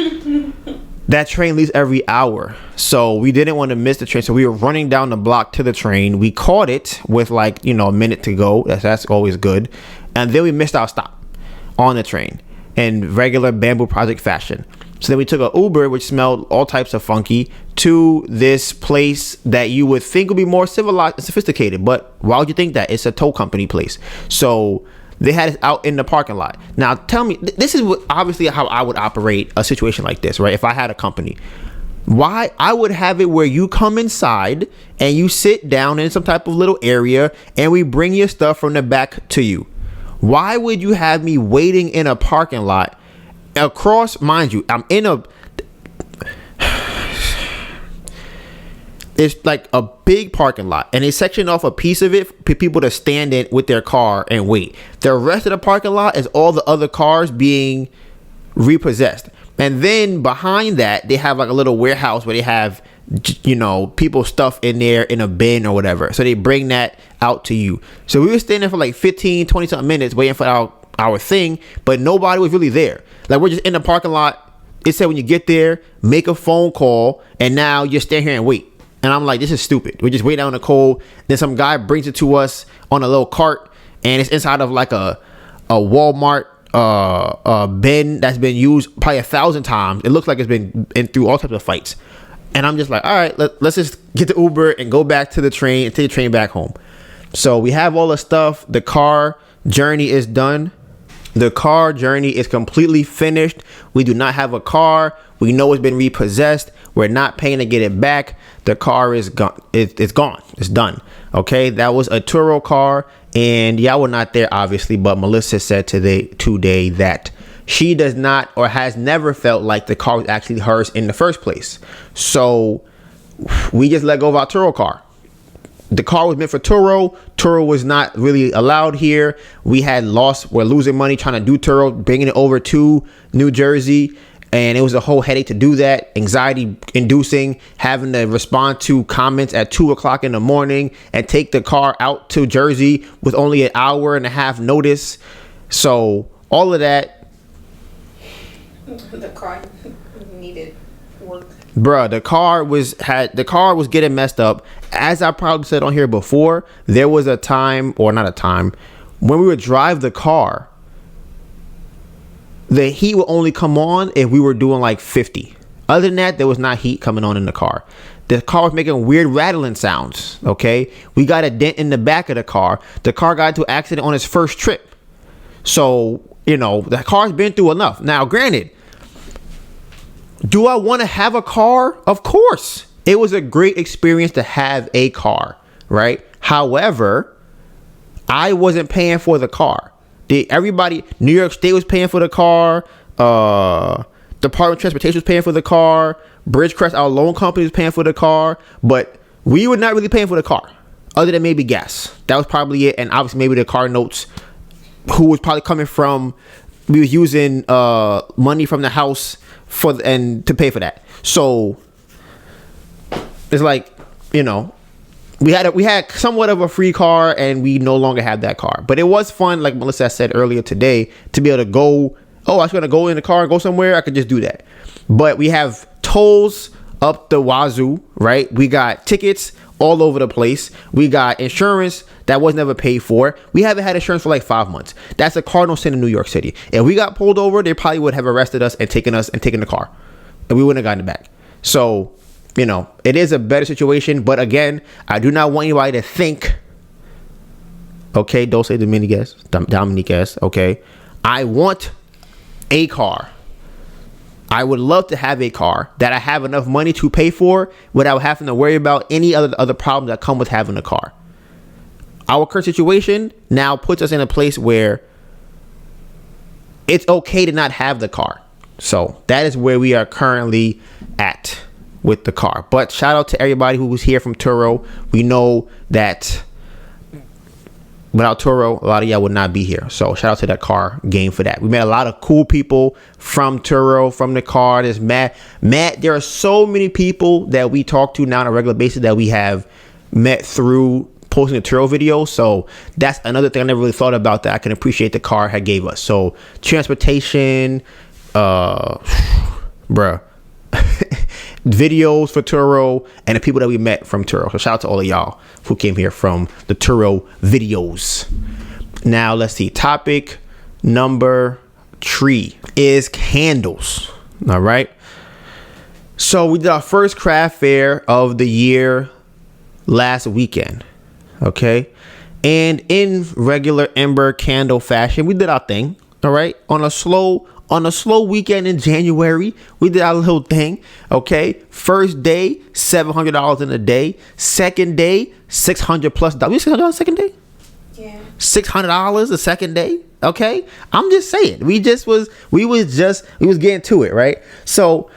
Speaker 2: that train leaves every hour. So we didn't want to miss the train. So we were running down the block to the train. We caught it with a minute to go. That's always good. And then we missed our stop on the train. in regular Bamboo Project fashion. So then we took an Uber, which smelled all types of funky, to this place that you would think would be more civilized and sophisticated. But why would you think that? It's a tow company place. So they had us out in the parking lot. Now tell me, this is obviously how I would operate a situation like this, right? If I had a company, why I would have it where you come inside and you sit down in some type of little area and we bring your stuff from the back to you. Why would you have me waiting in a parking lot across, mind you, I'm in a, it's like a big parking lot and they sectioned off a piece of it for people to stand in with their car and wait. The rest of the parking lot is all the other cars being repossessed. And then behind that, they have like a little warehouse where they have, you know, people's stuff in there in a bin or whatever. So they bring that out to you. So we were standing there for like 15, 20 something minutes waiting for our thing, but nobody was really there. Like, we're just in the parking lot. It said when you get there, make a phone call, and now you're standing here and wait. And I'm like, this is stupid. We're just waiting out in the cold. Then some guy brings it to us on a little cart, and it's inside of like a Walmart bin that's been used probably 1,000 times. It looks like it's been through all types of fights. And I'm just like, all right, let's just get the Uber and go back to the train and take the train back home. So we have all the stuff. The car journey is done. The car journey is completely finished. We do not have a car. We know it's been repossessed. We're not paying to get it back. The car is gone. It's gone. It's done. Okay, that was a Turo car, and y'all were not there, obviously. But Melissa said today that she does not or has never felt like the car was actually hers in the first place. So we just let go of our Turo car. The car was meant for Turo. Turo was not really allowed here. We're losing money trying to do Turo, bringing it over to New Jersey. And it was a whole headache to do that. Anxiety inducing, having to respond to comments at 2:00 in the morning and take the car out to Jersey with only an hour and a half notice. So all of that.
Speaker 3: The car needed work.
Speaker 2: Bruh, the car was getting messed up. As I probably said on here before, there was a time, or not a time, when we would drive the car, the heat would only come on if we were doing like 50. Other than that, there was not heat coming on in the car. The car was making weird rattling sounds. Okay, we got a dent in the back of the car. The car got into an accident on its first trip. So, you know, the car's been through enough. Now, granted, do I want to have a car? Of course. It was a great experience to have a car, right? However, I wasn't paying for the car. Everybody, New York State was paying for the car. Department of Transportation was paying for the car. Bridgecrest, our loan company, was paying for the car. But we were not really paying for the car, other than maybe gas. That was probably it. And obviously maybe the car notes, who was probably coming from, we was using money from the house to pay for that. So it's like, you know, we had somewhat of a free car, and we no longer have that car. But it was fun, like Melissa said earlier today, to be able to go, I was going to go in the car and go somewhere. I could just do that. But we have tolls up the wazoo, right? We got tickets all over the place. We got insurance that was never paid for. We haven't had insurance for like 5 months. That's a cardinal sin in New York City. If we got pulled over, they probably would have arrested us and taken the car, and we wouldn't have gotten it back. So, you know, it is a better situation. But again, I do not want anybody to think, okay, don't say Dominiquez, okay, I want a car. I would love to have a car that I have enough money to pay for without having to worry about any other problems that come with having a car. Our current situation now puts us in a place where it's okay to not have the car. So that is where we are currently at with the car. But shout out to everybody who was here from Turo. We know that without Turo, a lot of y'all would not be here. So shout out to that car game for that. We met a lot of cool people from Turo, from the car. There's Matt. There are so many people that we talk to now on a regular basis that we have met through posting a Turo video. So that's another thing I never really thought about, that I can appreciate the car had gave us. So transportation, bruh. Videos for Turo, and the people that we met from Turo. So shout out to all of y'all who came here from the Turo videos. Now let's see, topic number tree is candles. All right. So we did our first craft fair of the year last weekend. Okay. And in regular Ember Candle fashion, we did our thing. All right. On a slow weekend in January, we did our little thing. Okay. First day, $700 in a day. Second day, $600 plus. We $600 second day?
Speaker 3: Yeah.
Speaker 2: $600 the second day. Okay. I'm just saying. We was getting to it. Right. So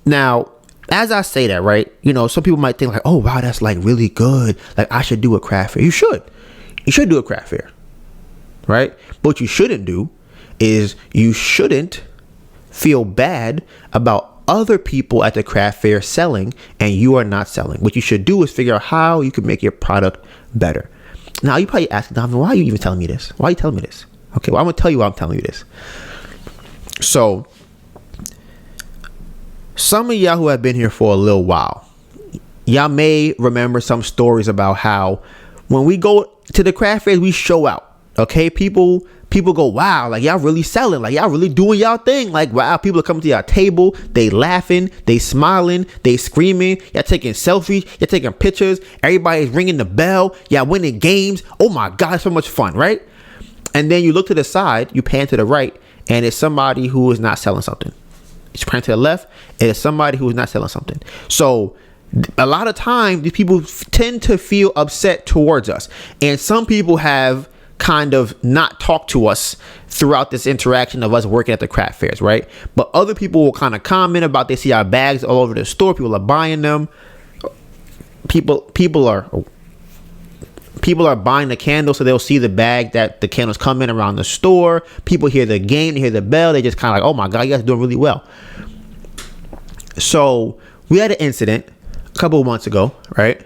Speaker 2: now, as I say that, right, you know, some people might think like, oh, wow, that's like really good. Like I should do a craft fair. You should do a craft fair. Right. But what you shouldn't do is you shouldn't feel bad about other people at the craft fair selling and you are not selling. What you should do is figure out how you can make your product better. Now, you probably ask, Donovan, why are you even telling me this? Why are you telling me this? Okay, well, I'm going to tell you why I'm telling you this. So, some of y'all who have been here for a little while, y'all may remember some stories about how when we go to the craft fairs, we show out. Okay, people go, wow, like y'all really selling, like y'all really doing y'all thing. Like, wow, people are coming to y'all table, they laughing, they smiling, they screaming, y'all taking selfies, y'all taking pictures, everybody's ringing the bell, y'all winning games. Oh my God, it's so much fun, right? And then you look to the side, you pan to the right, and it's somebody who is not selling something. You pan to the left, and it's somebody who is not selling something. So a lot of times, these people tend to feel upset towards us. And some people have kind of not talked to us throughout this interaction of us working at the craft fairs, right? But other people will kind of comment about, they see our bags all over the store. People are buying them. People are buying the candles, so they'll see the bag that the candles come in around the store. People hear the game, they hear the bell, they just kind of like, oh my God, you guys are doing really well. So we had an incident a couple of months ago, right,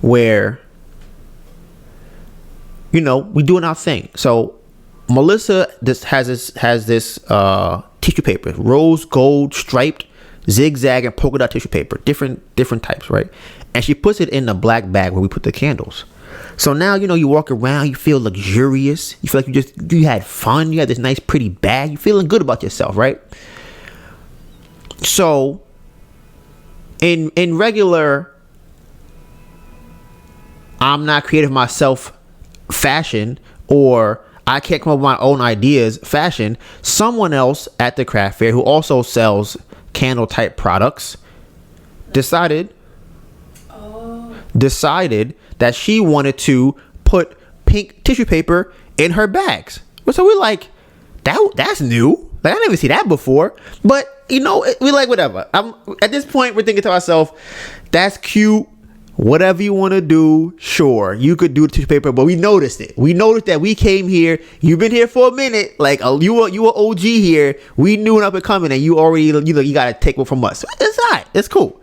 Speaker 2: where, you know, we doing our thing. So Melissa has this tissue paper, rose gold striped zigzag and polka dot tissue paper, different types, right? And she puts it in the black bag where we put the candles. So now, you know, you walk around, you feel luxurious, you feel like you had fun, you had this nice pretty bag, you're feeling good about yourself, right? So in regular I'm not creative myself fashion, or I can't come up with my own ideas fashion, someone else at the craft fair who also sells candle type products decided that she wanted to put pink tissue paper in her bags. So we're like, that's new. Like, I never see that before. But you know, we're like, whatever. At this point, we're thinking to ourselves, that's cute. Whatever you want to do, sure, you could do the tissue paper, but we noticed it. We noticed that we came here. You've been here for a minute. Like, you were OG here. We knew it up and coming, and you already, you got to take one from us. It's all right. It's cool.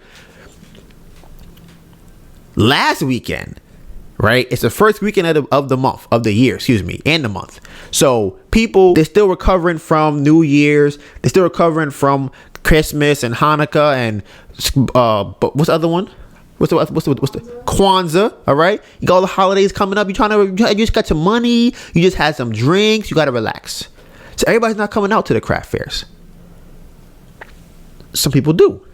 Speaker 2: Last weekend, right? It's the first weekend of the year, and the month. So people, they're still recovering from New Year's. They're still recovering from Christmas and Hanukkah and but what's the other one? What's the Kwanzaa? All right, you got all the holidays coming up. You just got some money. You just had some drinks. You got to relax. So everybody's not coming out to the craft fairs. Some people do.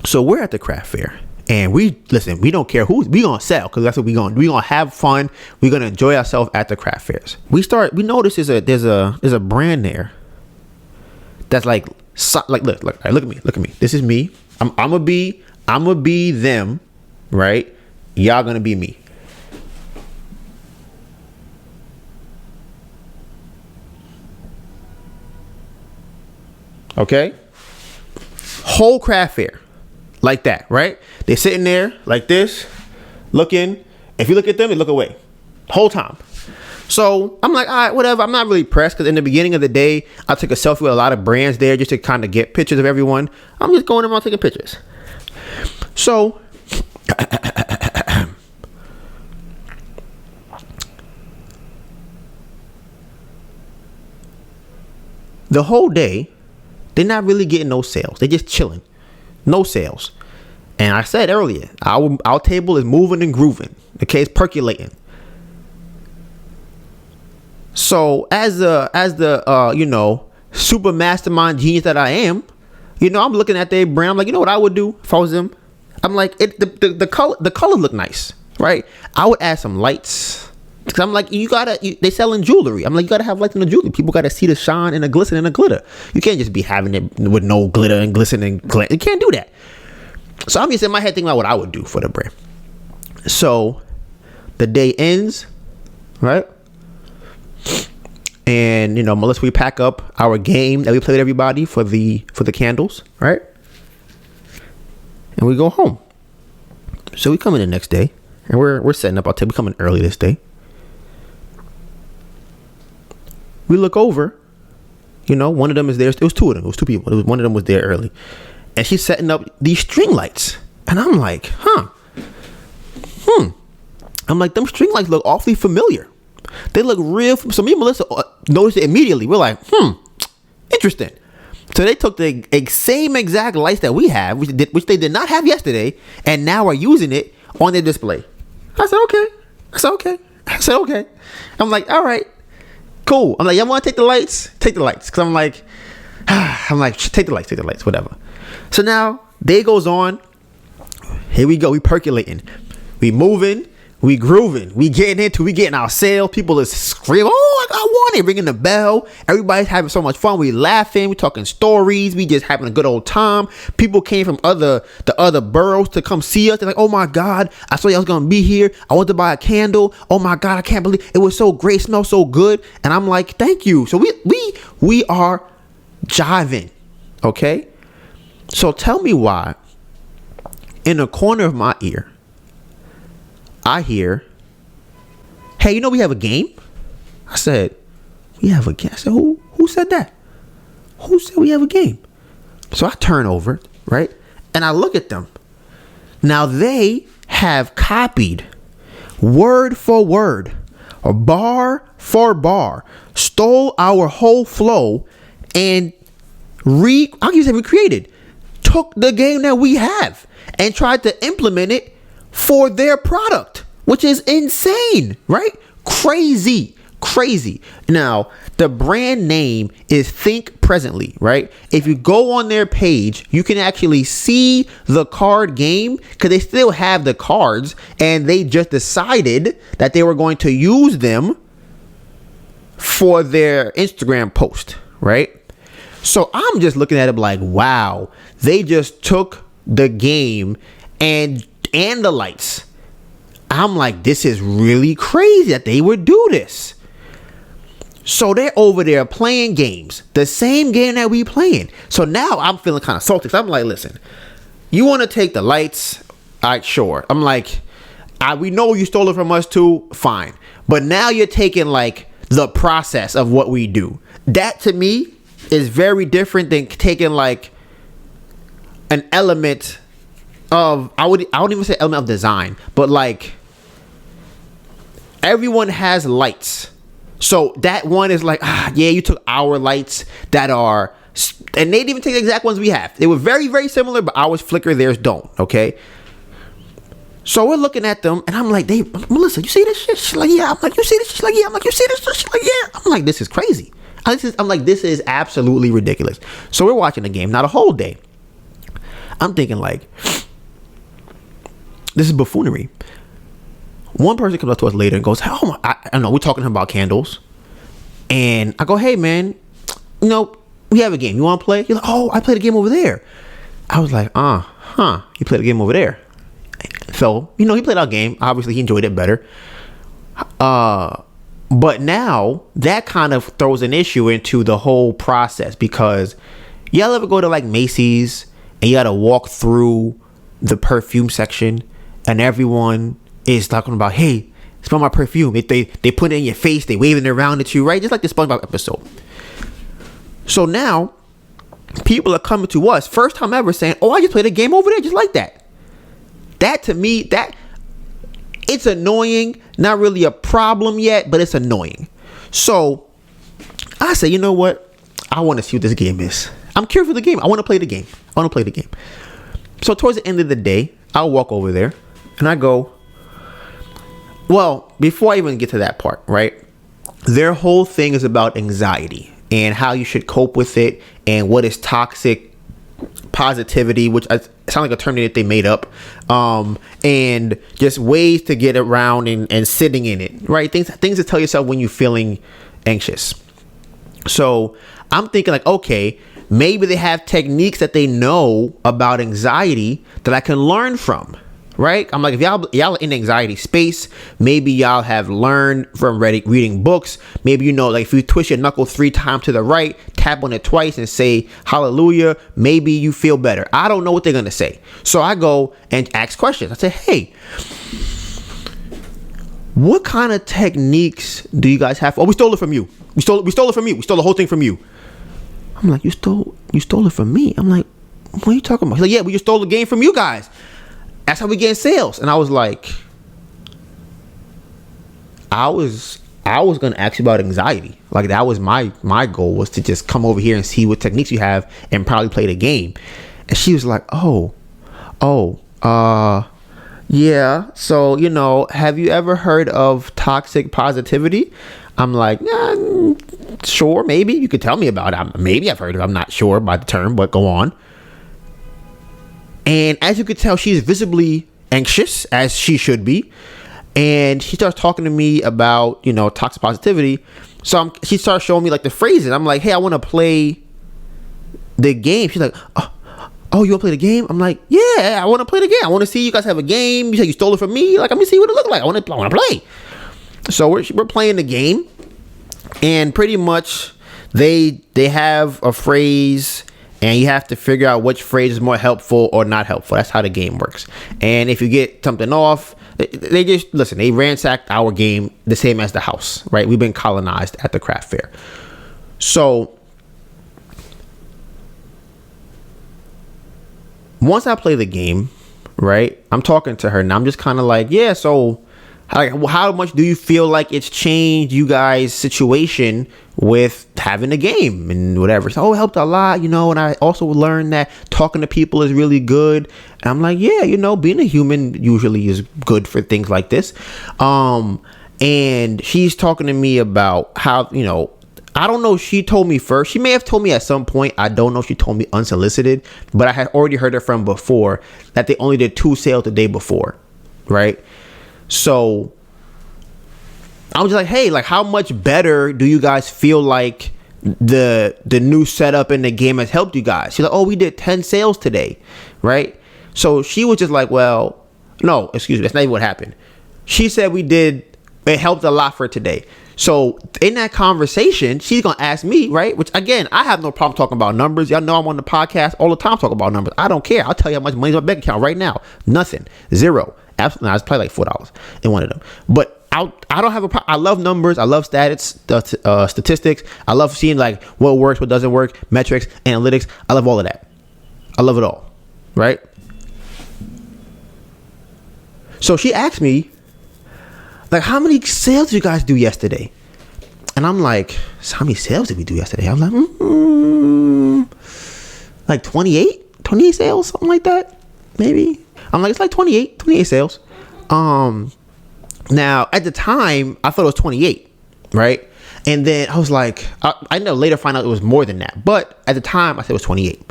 Speaker 2: So we're at the craft fair, and we don't care who we gonna sell, because that's what we gonna do. We gonna have fun. We're gonna enjoy ourselves at the craft fairs. We notice there's a brand there that's like look at me. This is me. I'm gonna be them, right? Y'all gonna be me. Okay? Whole craft fair. Like that, right? They're sitting there like this, looking. If you look at them, they look away the whole time. So I'm like, all right, whatever. I'm not really pressed, because in the beginning of the day, I took a selfie with a lot of brands there just to kind of get pictures of everyone. I'm just going around taking pictures. So the whole day, they're not really getting no sales. They're just chilling. No sales. And I said earlier, our table is moving and grooving. Okay, it's percolating. So So as the you know, super mastermind genius that I am, you know, I'm looking at their brand. I'm like, you know what I would do if I was them? I'm like, the color look nice, right? I would add some lights. Cause I'm like, they selling jewelry. I'm like, you gotta have lights in the jewelry. People gotta see the shine and the glisten and the glitter. You can't just be having it with no glitter and glisten and glare. You can't do that. So I'm just in my head thinking about what I would do for the brand. So the day ends, right? And you know, Melissa, we pack up our game that we played with everybody for the candles, right? And we go home. So we come in the next day, and we're setting up our table. We come in early this day. We look over, you know, one of them is there. It was two of them. It was two people. One of them was there early. And she's setting up these string lights. And I'm like, I'm like, them string lights look awfully familiar. They look real. So me and Melissa noticed it immediately. We're like, interesting. So they took the same exact lights that we have, which they did not have yesterday, and now are using it on their display. I said, okay. I'm like, all right. Cool. I'm like, y'all want to take the lights? Take the lights. Because I'm like, take the lights, whatever. So now, day goes on. Here we go. We percolating. We moving. We grooving. We getting our sales. People is screaming, oh, I want it. Ringing the bell. Everybody's having so much fun. We laughing. We talking stories. We just having a good old time. People came from the other boroughs to come see us. They're like, oh my God, I saw y'all was going to be here. I want to buy a candle. Oh my God, I can't believe it was so great. It smells so good. And I'm like, thank you. So we are jiving. Okay. So tell me why in the corner of my ear, I hear, hey, you know we have a game? I said, we have a game? I said, who said that? Who said we have a game? So I turn over, right? And I look at them. Now they have copied word for word, or bar for bar, stole our whole flow and recreated, took the game that we have and tried to implement it for their product, which is insane, right? Crazy. Now, the brand name is Think Presently, right? If you go on their page, you can actually see the card game because they still have the cards and they just decided that they were going to use them for their Instagram post, right? So I'm just looking at it like, wow, they just took the game and the lights. I'm like, this is really crazy that they would do this. So they're over there playing games, the same game that we playing. So now I'm feeling kind of salty. I'm like, listen, you want to take the lights? All right, sure. I'm like, we know you stole it from us too. Fine. But now you're taking like the process of what we do. That to me is very different than taking like an element of, I don't even say element of design, but like everyone has lights. So that one is like, yeah, you took our lights that are, and they didn't even take the exact ones we have. They were very, very similar, but ours flicker, theirs don't. Okay. So we're looking at them and I'm like, Melissa, you see this shit? She's like, yeah. I'm like, you see this? She's like, yeah. I'm like, you see this? She's like, yeah. I'm like, this is crazy. I'm like, this is absolutely ridiculous. So we're watching the game, not a whole day. I'm thinking like, this is buffoonery. One person comes up to us later and goes, oh my, I don't know, we're talking about candles. And I go, hey man, you know, we have a game. You want to play? He's like, oh, I played a game over there. I was like, you played a game over there. So, you know, he played our game. Obviously, he enjoyed it better. But now that kind of throws an issue into the whole process because y'all ever go to like Macy's and you got to walk through the perfume section and everyone is talking about, hey, smell my perfume. They put it in your face. They waving it around at you, right? Just like the SpongeBob episode. So now people are coming to us, first time ever, saying, oh, I just played a game over there just like that. That to me, that it's annoying. Not really a problem yet, but it's annoying. So I say, you know what? I want to see what this game is. I'm curious for the game. I want to play the game. So towards the end of the day, I'll walk over there and I go, well, before I even get to that part, right? their whole thing is about anxiety and how you should cope with it and what is toxic positivity, which sounds like a term that they made up, and just ways to get around and sitting in it, right? Things to tell yourself when you're feeling anxious. So I'm thinking like, okay, maybe they have techniques that they know about anxiety that I can learn from, right? I'm like, if y'all in the anxiety space, maybe y'all have learned from reading books. Maybe, like if you twist your knuckle 3 times to the right, tap on it twice and say hallelujah, maybe you feel better. I don't know what they're going to say. So I go and ask questions. I say, hey, what kind of techniques do you guys have? Oh, we stole it from you. We stole it from you. We stole the whole thing from you. I'm like, you stole it from me? I'm like, what are you talking about? He's like, yeah, we just stole the game from you guys. That's how we get sales. And I was like, I was going to ask you about anxiety. Like that was my goal, was to just come over here and see what techniques you have and probably play the game. And she was like, yeah. So, have you ever heard of toxic positivity? I'm like, sure, maybe. You could tell me about it. Maybe I've heard of it. I'm not sure about the term, but go on. And as you could tell, she's visibly anxious, as she should be. And she starts talking to me about, toxic positivity. So she starts showing me like the phrases. I'm like, hey, I want to play the game. She's like, oh, you want to play the game? I'm like, yeah, I want to play the game. I want to see you guys have a game. You said you stole it from me. Like, let me see what it looks like. I want to play. So we're playing the game. And pretty much they have a phrase, and you have to figure out which phrase is more helpful or not helpful. That's how the game works. And if you get something off, they just, listen, they ransacked our game the same as the house, right? We've been colonized at the craft fair. So once I play the game, right, I'm talking to her and I'm just kind of like, yeah, so how much do you feel like it's changed you guys' situation with having a game and whatever? So, it helped a lot, and I also learned that talking to people is really good. And I'm like, yeah, being a human usually is good for things like this. And she's talking to me about how, I don't know if she told me first. She may have told me at some point. I don't know if she told me unsolicited, but I had already heard it from before that they only did 2 sales the day before, right? So I was like, hey, like how much better do you guys feel like the new setup in the game has helped you guys? She's like, oh, we did 10 sales today, right? So she was just like, well, no, excuse me, that's not even what happened. She said it helped a lot for today. So in that conversation, she's going to ask me, right? Which again, I have no problem talking about numbers. Y'all know I'm on the podcast all the time talking about numbers. I don't care. I'll tell you how much money's in my bank account right now. Nothing. 0. Absolutely. No, it's probably like $4 in one of them. But I don't have a problem. I love numbers. I love statistics. I love seeing like what works, what doesn't work, metrics, analytics. I love all of that. I love it all. Right? So she asked me, like, how many sales did you guys do yesterday? And I'm like, so how many sales did we do yesterday? I'm like, like 28 sales, something like that, maybe. I'm like, it's like 28 sales. Now at the time I thought it was 28, right? And then I was like, I know later find out it was more than that, but at the time I said it was 28.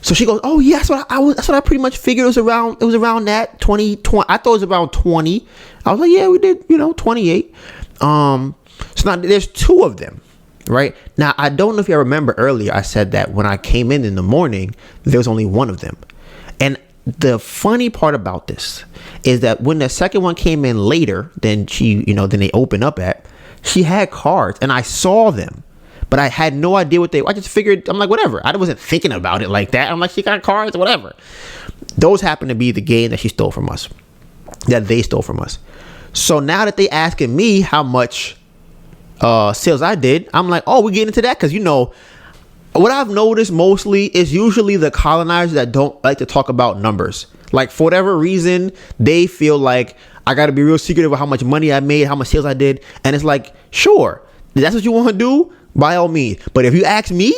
Speaker 2: So she goes, oh yeah, that's what I pretty much figured it was around that 20. I thought it was around 20. I was like, yeah, we did, 28. So now there's 2 of them, right? Now, I don't know if you remember earlier, I said that when I came in the morning, there was only 1 of them. And the funny part about this is that when the second one came in later than then they opened up at, she had cards and I saw them. But I had no idea what I just figured, I'm like, whatever. I wasn't thinking about it like that. I'm like, she got cards, whatever. Those happen to be the game that she stole from us, that they stole from us. So now that they asking me how much sales I did, I'm like, oh, we're getting into that. Because, what I've noticed mostly is usually the colonizers that don't like to talk about numbers. Like, for whatever reason, they feel like I got to be real secretive about how much money I made, how much sales I did. And it's like, sure, that's what you want to do. By all means. But if you ask me,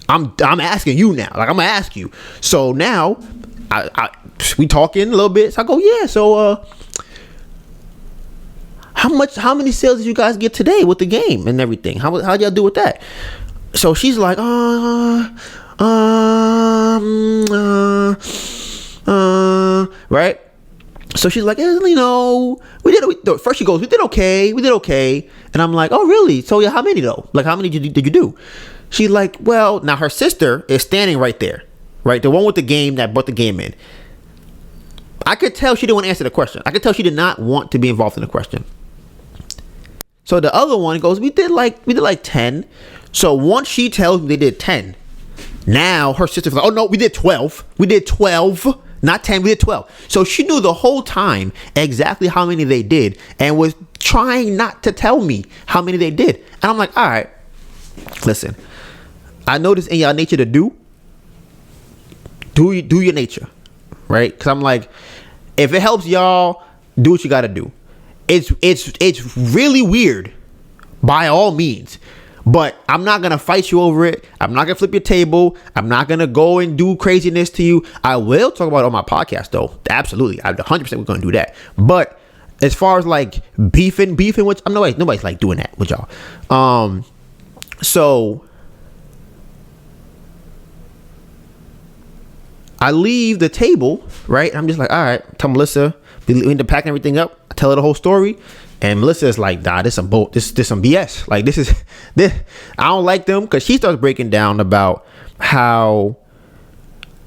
Speaker 2: I'm asking you now. Like, I'm gonna ask you. So now we talking a little bit. So I go, yeah. So how many sales did you guys get today with the game and everything? How'd y'all do with that? So she's like, right? So she's like, you know, first she goes, we did okay. And I'm like, oh, really? So yeah, how many though? Like, how many did you do? She's like, well, now her sister is standing right there, right? The one with the game that brought the game in. I could tell she didn't want to answer the question. I could tell she did not want to be involved in the question. So the other one goes, we did like 10. So once she tells me they did 10, now her sister's like, oh no, we did 12. We did 12. Not 10, we did 12. So she knew the whole time exactly how many they did and was trying not to tell me how many they did. And I'm like, all right, listen, I know this in y'all nature to do your nature, right? Because I'm like, if it helps y'all, do what you got to do. It's really weird by all means. But I'm not going to fight you over it. I'm not going to flip your table. I'm not going to go and do craziness to you. I will talk about it on my podcast, though. Absolutely. I'm 100% we're going to do that. But as far as like beefing, which I'm nobody's like doing that with y'all. So I leave the table, right? I'm just like, all right, tell Melissa, we end up packing everything up. I tell her the whole story. And Melissa is like, nah, this some BS. Like, this. I don't like them, because she starts breaking down about how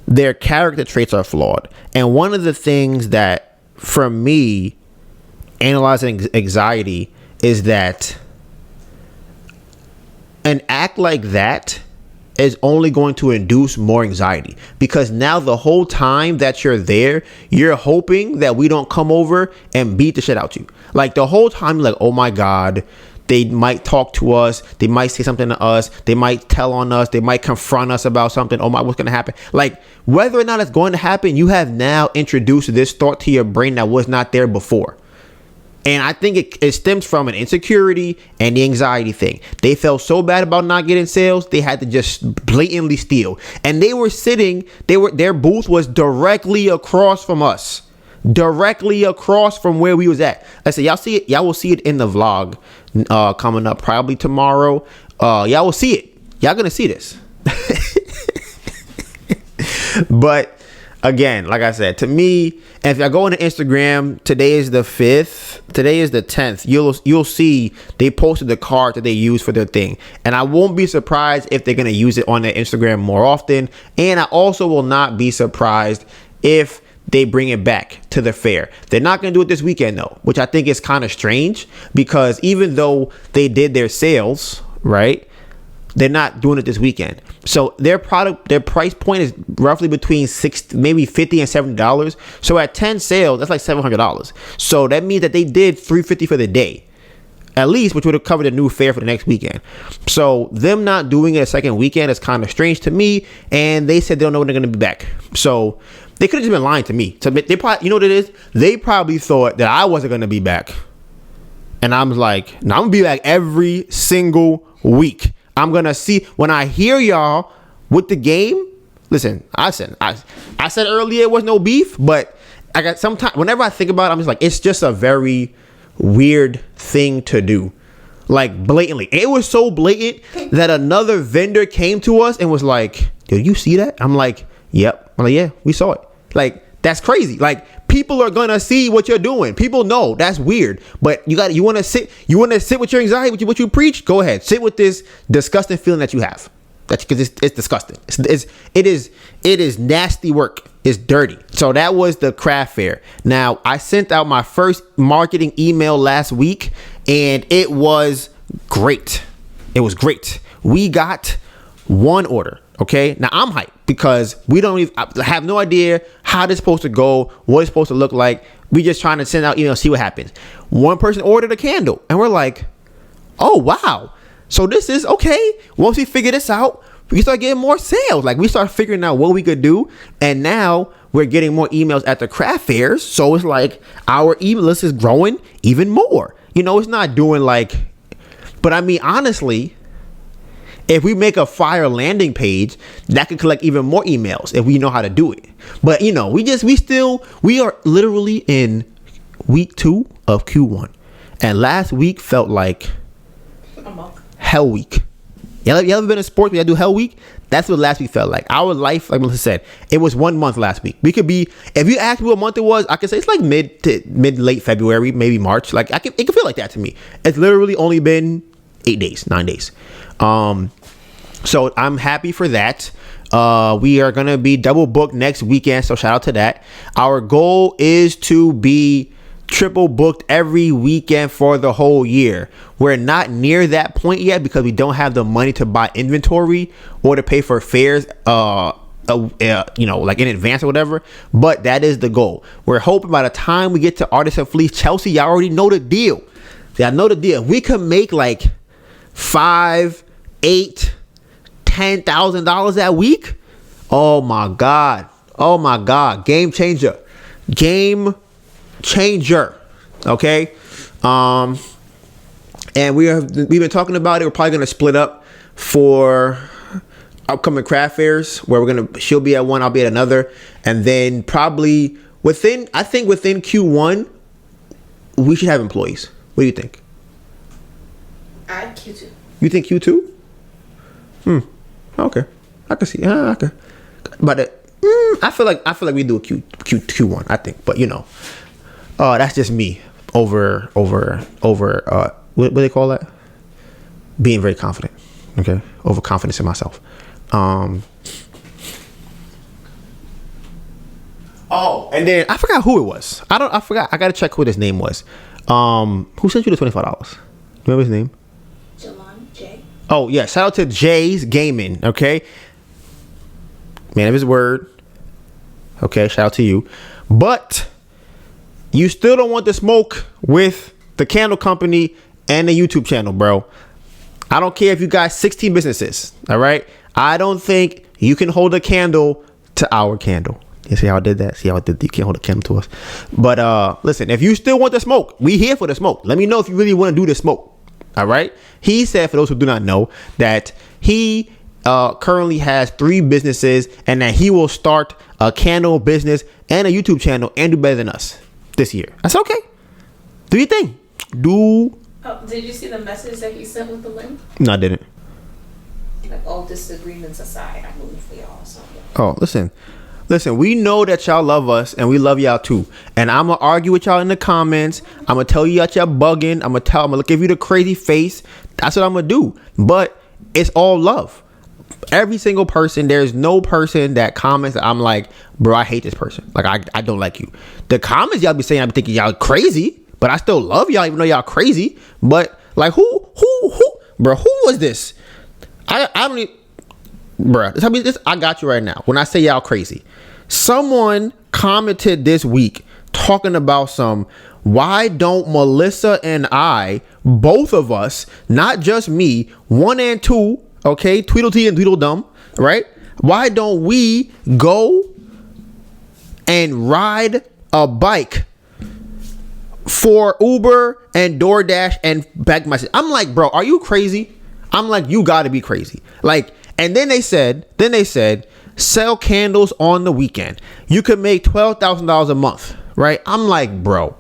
Speaker 2: their character traits are flawed. And one of the things that, for me, analyzing anxiety is that an act like that is only going to induce more anxiety, because now the whole time that you're there, you're hoping that we don't come over and beat the shit out you. Like, the whole time you're like, oh my God, they might talk to us, they might say something to us, they might tell on us, they might confront us about something. Oh my, what's going to happen? Like, whether or not it's going to happen, you have now introduced this thought to your brain that was not there before. And I think it stems from an insecurity and the anxiety thing. They felt so bad about not getting sales, they had to just blatantly steal. And they were sitting, their booth was directly across from us. Directly across from where we was at. I said, y'all see it? Y'all will see it in the vlog coming up probably tomorrow. Y'all will see it. Y'all gonna see this. But again, like I said, to me, if I go into Instagram, today is the 5th, today is the 10th, you'll see they posted the card that they use for their thing. And I won't be surprised if they're going to use it on their Instagram more often. And I also will not be surprised if they bring it back to the fair. They're not going to do it this weekend, though, which I think is kind of strange, because even though they did their sales, right, they're not doing it this weekend. So their price point is roughly between maybe $50 and $70. So at 10 sales, that's like $700. So that means that they did $350 for the day, at least, which would have covered a new fare for the next weekend. So them not doing it a second weekend is kind of strange to me. And they said they don't know when they're going to be back. So they could have just been lying to me. So they probably, you know what it is? They probably thought that I wasn't going to be back. And I'm like, no, I'm going to be back every single week. I'm going to see when I hear y'all with the game. Listen, I said earlier it was no beef, but I got sometimes whenever I think about it, I'm just like, it's just a very weird thing to do. Like, blatantly. It was so blatant that another vendor came to us and was like, did you see that? I'm like, yep. I'm like, yeah, we saw it. Like, that's crazy. Like, people are gonna see what you're doing. People know that's weird, but you want to sit with your anxiety, with what you preach. Go ahead, sit with this disgusting feeling that you have. That's because it's disgusting. It is nasty work. It's dirty. So that was the craft fair. Now, I sent out my first marketing email last week, and it was great. It was great. We got one order. Okay, now I'm hyped because I have no idea how this is supposed to go, what it's supposed to look like. We just trying to send out emails, see what happens. One person ordered a candle, and we're like, oh wow, so this is okay. Once we figure this out, we start getting more sales. Like, we start figuring out what we could do, and now we're getting more emails at the craft fairs. So it's like our email list is growing even more. You know, it's not doing like, but I mean, honestly, if we make a fire landing page, that could collect even more emails if we know how to do it. But you know, we are literally in week 2 of Q1, And last week felt like
Speaker 3: A month.
Speaker 2: hell week. Y'all ever been in sports where y'all do hell week? That's what last week felt like. Our life, like Melissa said, it was 1 month last week. We could be, if you ask me what month it was, I could say it's like mid to late February, maybe March. Like it can feel like that to me. It's literally only been 9 days. So I'm happy for that. We are gonna be double booked next weekend, so shout out to that. Our goal is to be triple booked every weekend for the whole year. We're not near that point yet because we don't have the money to buy inventory or to pay for fares like in advance or whatever, but that is the goal. We're hoping by the time we get to Artisan Fleece Chelsea, y'all already know the deal. Y'all know the deal. We can make like $5,000, $8,000, $10,000 that week. Oh my god, game changer. Okay. And we've been talking about it. We're probably gonna split up for upcoming craft fairs where she'll be at one, I'll be at another, and then probably within Q1 we should have employees. What do you think?
Speaker 3: Q2.
Speaker 2: You think Q2? Okay, I can see. But I feel like we do a Q1. I think, but that's just me over what do they call that? Being very confident. Okay, overconfidence in myself. And then I forgot who it was. I forgot. I gotta check who his name was. Who sent you the $25? Remember his name?
Speaker 3: Jay.
Speaker 2: Oh yeah, shout out to Jay's Gaming. Okay, man of his word. Okay, shout out to you. But you still don't want the smoke with the candle company and the YouTube channel, bro. I don't care if you got 16 businesses. All right, I don't think you can hold a candle to our candle. You see how I did that? See how I did? You can't hold a candle to us. But listen, if you still want the smoke, we here for the smoke. Let me know if you really want to do the smoke. All right. He said, for those who do not know, that he currently has 3 businesses and that he will start a candle business and a YouTube channel and do better than us this year. That's okay. Do your thing.
Speaker 3: Did you see the message that he sent with the link?
Speaker 2: No, I didn't.
Speaker 3: Like, all disagreements aside, I'm rooting for y'all. So.
Speaker 2: Oh, listen, we know that y'all love us and we love y'all too. And I'm going to argue with y'all in the comments. I'm going to tell you that y'all bugging. I'm going to give you the crazy face. That's what I'm going to do. But it's all love. Every single person, there's no person that comments that I'm like, bro, I hate this person. Like, I don't like you. The comments y'all be saying, I'm thinking y'all crazy, but I still love y'all even though y'all crazy. But like, who, bro, who was this? I don't even, bro, I got you right now. When I say y'all crazy, someone commented this week talking about why don't Melissa and I, both of us, not just me, 1 and 2, okay, Tweedledee and Tweedledum, right? Why don't we go and ride a bike for Uber and DoorDash and back message? I'm like, bro, are you crazy? I'm like, you gotta be crazy. Like, and then they said, sell candles on the weekend. You could make $12,000 a month, right? I'm like, bro,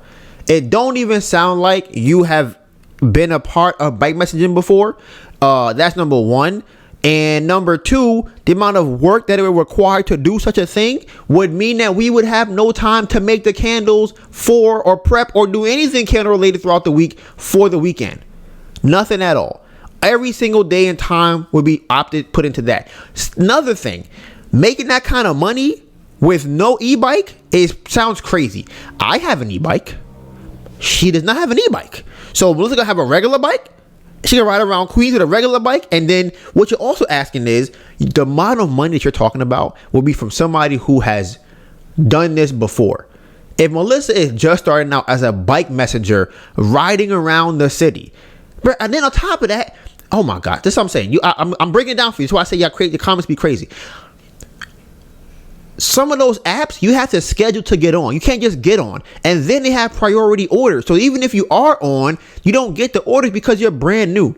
Speaker 2: it don't even sound like you have been a part of bike messaging before. That's number 1. And number 2, the amount of work that it would require to do such a thing would mean that we would have no time to make the candles for or prep or do anything candle related throughout the week for the weekend. Nothing at all. Every single day and time would be put into that. Another thing, making that kind of money with no e-bike sounds crazy. I have an e-bike. She does not have an e-bike. So Melissa's gonna have a regular bike. She can ride around Queens with a regular bike. And then what you're also asking is the amount of money that you're talking about will be from somebody who has done this before. If Melissa is just starting out as a bike messenger riding around the city, and then on top of that, oh my God, this is what I'm saying. I'm breaking it down for you. So I say y'all crazy. The comments be crazy. Some of those apps you have to schedule to get on. You can't just get on. And then they have priority orders. So even if you are on, you don't get the orders because you're brand new.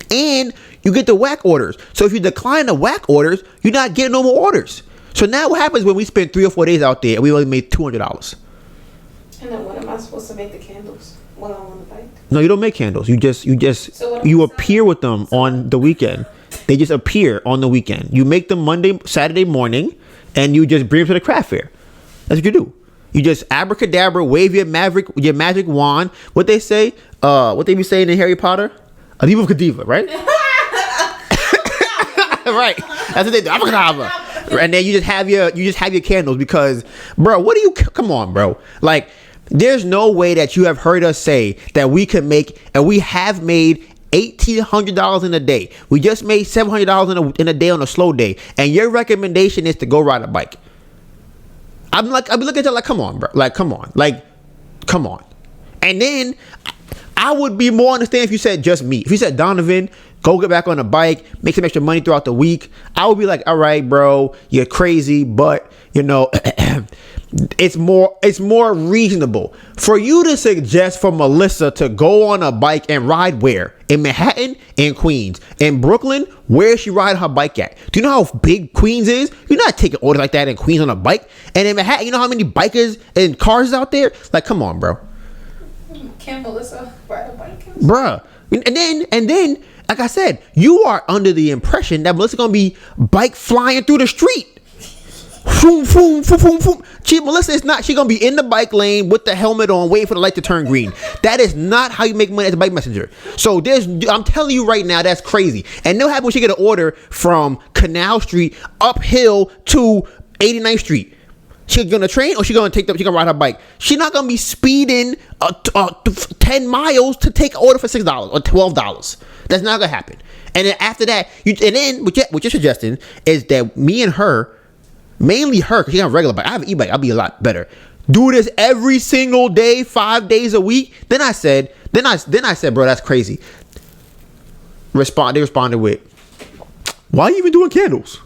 Speaker 2: And you get the whack orders. So if you decline the whack orders, you're not getting no more orders. So now what happens when we spend 3 or 4 days out there and we only made $200?
Speaker 3: And then when am I supposed to make the candles? While I'm on the bike?
Speaker 2: No, you don't make candles. You appear with them on the weekend. They just appear on the weekend. You make them Saturday morning, and you just bring them to the craft fair. That's what you do. You just abracadabra, wave your magic wand. What they say? What they be saying in Harry Potter? Adiva Kadiva, right? Right. That's what they do. Abracadabra. And then you just have your candles because, bro, come on, bro. Like, there's no way that you have heard us say that we can make, and we have made $1,800 in a day. We just made $700 in a day on a slow day. And your recommendation is to go ride a bike. I'm looking at you like, come on, bro. Like, come on. And then I would be more understanding if you said just me. If you said, Donovan, go get back on a bike, make some extra money throughout the week, I would be like, all right, bro, you're crazy, but you know, it's more reasonable for you to suggest for Melissa to go on a bike and ride where? In Manhattan, in Queens, in Brooklyn, where she ride her bike at? Do you know how big Queens is? You're not taking orders like that in Queens on a bike. And in Manhattan, you know how many bikers and cars out there? Like, come on, bro.
Speaker 3: Can Melissa ride a bike?
Speaker 2: Bruh. And then, like I said, you are under the impression that Melissa's gonna be bike flying through the street. Boom, boom, boom, boom, boom. Melissa is not. She's gonna be in the bike lane with the helmet on, waiting for the light to turn green. That is not how you make money as a bike messenger. So I'm telling you right now, that's crazy. And no happen when she get an order from Canal Street uphill to 89th Street. She gonna train or she gonna ride her bike? She's not gonna be speeding 10 miles to take an order for $6 or $12. That's not gonna happen. And then after that, what you're suggesting is that me and her, mainly her, because she got a regular bike. I have an e-bike. I'll be a lot better. Do this every single day, 5 days a week. Then I said, bro, that's crazy. They responded with, why are you even doing candles?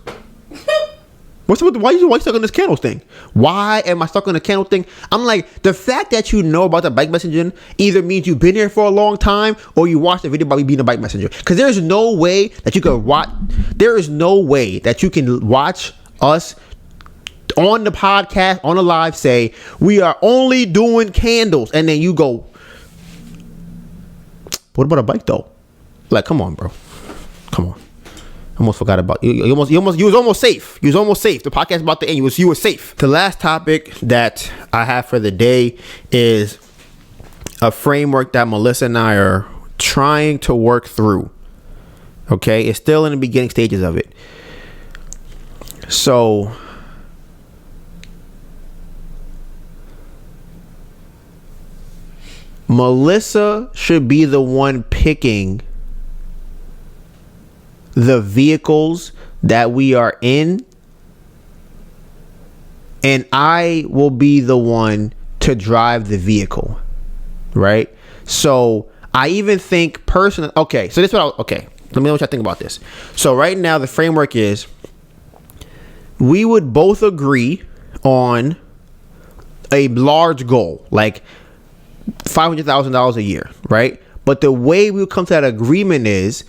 Speaker 2: Why are you stuck on this candles thing? Why am I stuck on the candle thing? I'm like, the fact that you know about the bike messaging either means you've been here for a long time or you watched the video about me being a bike messenger. Because there is no way that you can watch. There is no way that you can watch us on the podcast, on the live, say we are only doing candles, and then you go, what about a bike though? Like, come on, bro. Come on. Almost forgot about you. You was almost safe. You was almost safe. The podcast about to end. You were safe. The last topic that I have for the day is a framework that Melissa and I are trying to work through. Okay, it's still in the beginning stages of it. So Melissa should be the one picking the vehicles that we are in, and I will be the one to drive the vehicle, right? So I even think personally, let me know what y'all think about this. So right now the framework is we would both agree on a large goal, like $500,000 a year, right? But the way we come to that agreement is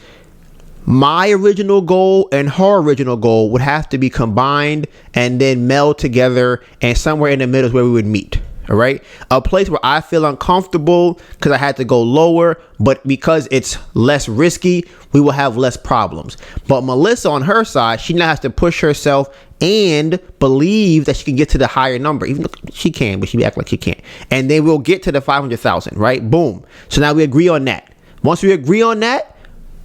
Speaker 2: my original goal and her original goal would have to be combined and then meld together, and somewhere in the middle is where we would meet. All right. A place where I feel uncomfortable because I had to go lower, but because it's less risky, we will have less problems. But Melissa on her side, she now has to push herself and believe that she can get to the higher number, even though she can, but she act like she can't. And then we'll get to the 500,000, right? Boom. So now we agree on that. Once we agree on that,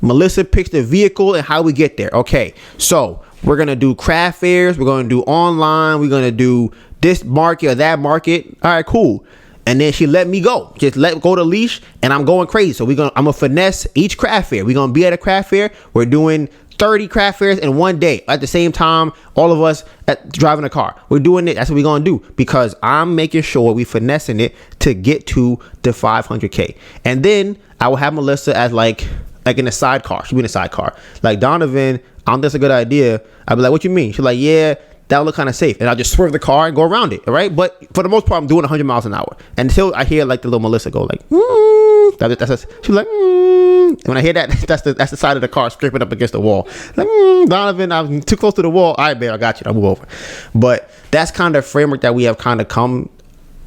Speaker 2: Melissa picks the vehicle and how we get there. Okay, so we're going to do craft fairs. We're going to do online. We're going to do this market or that market. All right, cool. And then she let me go. Just let go the leash, and I'm going crazy. So I'm going to finesse each craft fair. We're going to be at a craft fair. We're doing 30 craft fairs in one day. At the same time, all of us driving a car. We're doing it. That's what we're going to do, because I'm making sure we finessing it to get to the 500K. And then I will have Melissa as like in a sidecar. She'll be in a sidecar. Like, Donovan, I don't think that's a good idea. I'll be like, what you mean? She's like, yeah, that would look kind of safe. And I'll just swerve the car and go around it. All right. But for the most part, I'm doing 100 miles an hour until I hear like the little Melissa go like, she's like, and when I hear that, that's the side of the car scraping up against the wall. Like, Donovan, I'm too close to the wall. All right, babe, I got you. I'll move over. But that's kind of framework that we have kind of come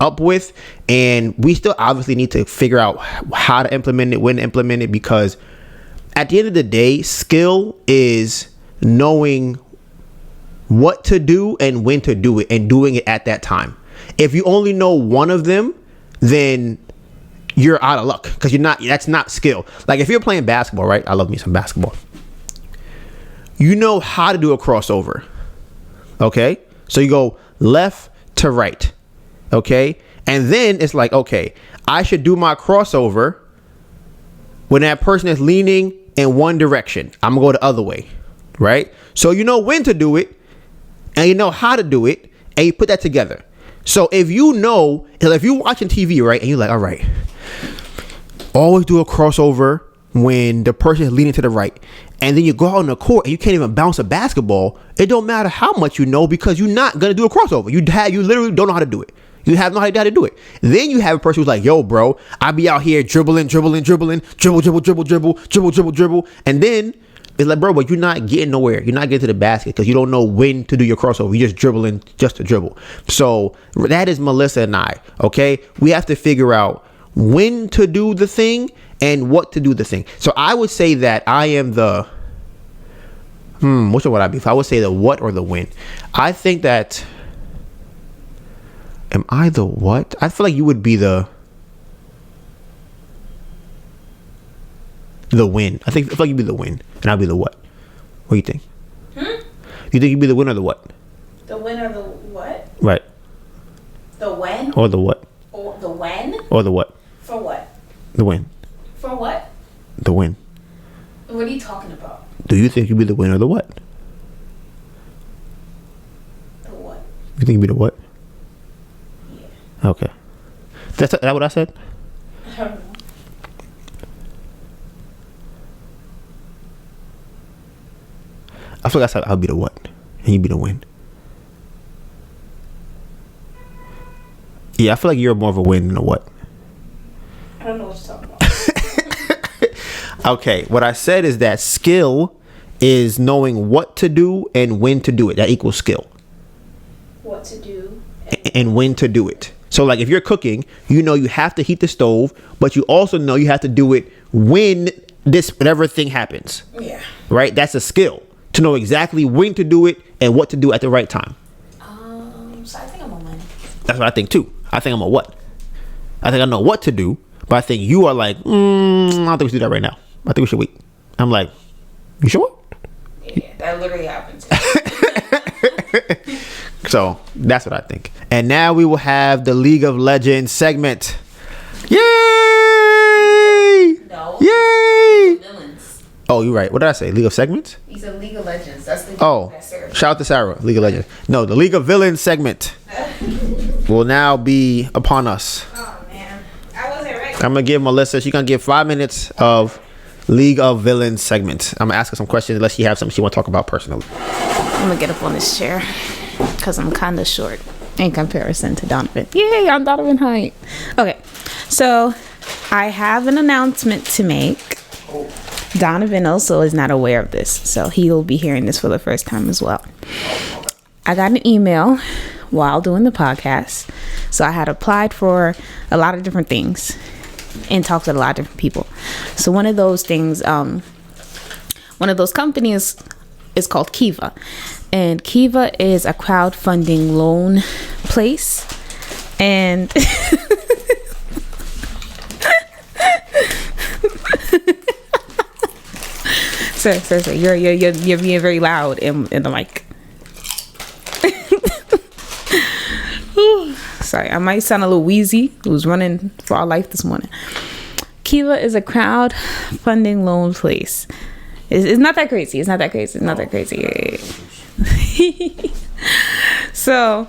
Speaker 2: up with, and we still obviously need to figure out how to implement it, when to implement it, because at the end of the day, skill is knowing what to do and when to do it and doing it at that time. If you only know one of them, then you're out of luck, because that's not skill. Like if you're playing basketball, right? I love me some basketball. You know how to do a crossover. Okay? So you go left to right. Okay? And then it's like, okay, I should do my crossover when that person is leaning in one direction. I'm gonna go the other way. Right? So you know when to do it and you know how to do it, and you put that together. So if you're watching TV, right, and you're like, all right, always do a crossover when the person is leaning to the right, and then you go out on the court and you can't even bounce a basketball, it don't matter how much you know, because you're not gonna do a crossover. You literally don't know how to do it. You have no idea how to do it. Then you have a person who's like, yo, bro, I be out here dribbling, dribble, and then it's like, bro, but you're not getting nowhere. You're not getting to the basket because you don't know when to do your crossover. You're just dribbling just to dribble. So that is Melissa and I, okay? We have to figure out when to do the thing and what to do the thing. So I would say that I am the, which one would I be? If I would say the what or the when. I think that, am I the what? I feel like you would be the win. I feel like you'd be the win, and I'll be the what. What do you think? You think you'd be the win or the what?
Speaker 3: The win or the what?
Speaker 2: Right.
Speaker 3: The when?
Speaker 2: Or the what?
Speaker 3: Or the when?
Speaker 2: Or the what?
Speaker 3: For what?
Speaker 2: The win.
Speaker 3: For what?
Speaker 2: The win.
Speaker 3: What are you talking about?
Speaker 2: Do you think you'd be the win or the what?
Speaker 3: The what?
Speaker 2: You think you'd be the what?
Speaker 3: Yeah.
Speaker 2: Okay. That's that what I said?
Speaker 3: I don't know.
Speaker 2: I feel like I'll be the what, and you be the win. Yeah, I feel like you're more of a win than a what.
Speaker 3: I don't know what you're talking about.
Speaker 2: Okay, what I said is that skill is knowing what to do and when to do it. That equals skill.
Speaker 3: What to do.
Speaker 2: And when to do it. So like if you're cooking, you know you have to heat the stove, but you also know you have to do it when whatever thing happens.
Speaker 3: Yeah.
Speaker 2: Right? That's a skill. To know exactly when to do it and what to do at the right time.
Speaker 3: So I think I'm a win.
Speaker 2: That's what I think too. I think I'm a what? I think I know what to do, but I think you are like, I don't think we should do that right now. I think we should wait. I'm like, you sure?
Speaker 3: Yeah, that literally happens.
Speaker 2: So that's what I think. And now we will have the League of Legends segment. Yay!
Speaker 3: No.
Speaker 2: Yay!
Speaker 3: Villains.
Speaker 2: Oh, you're right. What did I say? League of Segments?
Speaker 3: He's a League of Legends. That's the
Speaker 2: Shout out to Sarah. League of Legends. No, the League of Villains segment will now be upon us.
Speaker 3: Oh man, I wasn't ready.
Speaker 2: I'm gonna give Melissa. She's gonna give 5 minutes of League of Villains segment. I'm gonna ask her some questions unless she has something she want to talk about personally.
Speaker 4: I'm gonna get up on this chair because I'm kind of short in comparison to Donovan. Yay, I'm Donovan height. Okay, so I have an announcement to make. Donovan also is not aware of this, so he will be hearing this for the first time as well. I got an email while doing the podcast, so I had applied for a lot of different things and talked to a lot of different people. So one of those things, one of those companies is called Kiva, and Kiva is a crowdfunding loan place, and Sir, you're being very loud in the mic. Sorry, I might sound a little wheezy. I was running for our life this morning. Kiva is a crowdfunding loan place. It's not that crazy. It's not that crazy. So,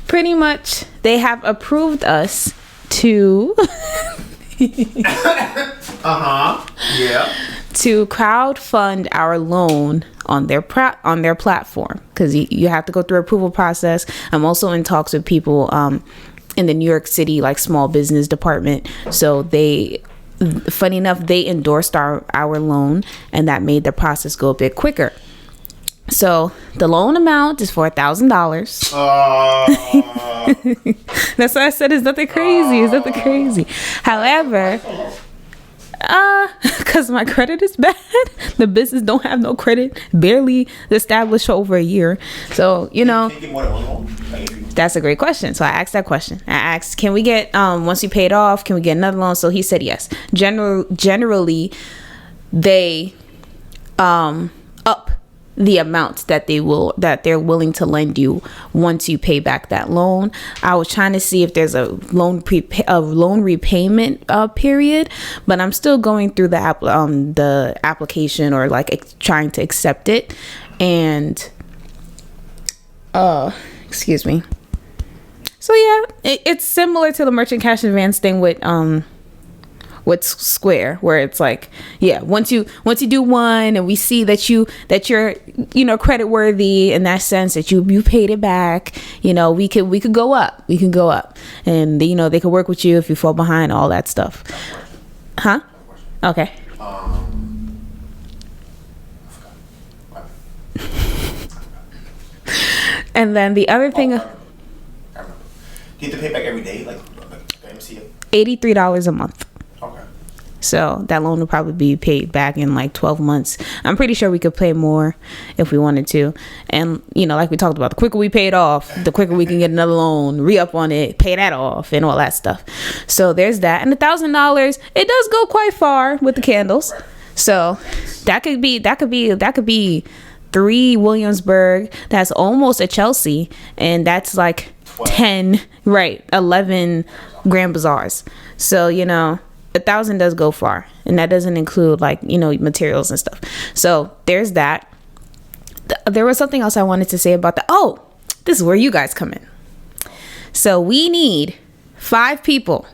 Speaker 4: pretty much, they have approved us to
Speaker 2: Yeah.
Speaker 4: to crowdfund our loan on their platform, because you have to go through approval process. I'm also in talks with people in the New York City small business department, so funny enough, they endorsed our loan, and that made the process go a bit quicker. So the loan amount is $4,000. That's why I said it's nothing crazy. It's nothing crazy. However, because my credit is bad. The business don't have no credit. Barely established for over a year. So, you know.
Speaker 2: Can you get more than one loan?
Speaker 4: That's a great question. So I asked that question. I asked, can we get, once you paid off, can we get another loan? So he said yes. Generally, they up the amount that they're willing to lend you once you pay back that loan. I was trying to see if there's a loan repayment period, but I'm still going through the application or like trying to accept it. And excuse me. So yeah, it's similar to the merchant cash advance thing with Square, where it's like, yeah, once you do one and we see that you're credit worthy in that sense, that you paid it back, we could go up. And they could work with you if you fall behind, all that stuff. Huh? Okay. And then the other thing,
Speaker 2: I remember. Do you have to pay back every day, like MCA?
Speaker 4: $83 a month.
Speaker 2: Okay.
Speaker 4: So that loan will probably be paid back in like 12 months. I'm pretty sure we could pay more if we wanted to. And, like we talked about, the quicker we pay it off, the quicker we can get another loan, re-up on it, pay that off and all that stuff. So there's that. And $1,000, it does go quite far with the candles. So that could be 3 Williamsburg. That's almost a Chelsea. And that's like 10, right, 11 Grand Bazaars. So, 1,000 does go far, and that doesn't include like materials and stuff. So there's that. There was something else I wanted to say about that. Oh, this is where you guys come in. So we need 5 people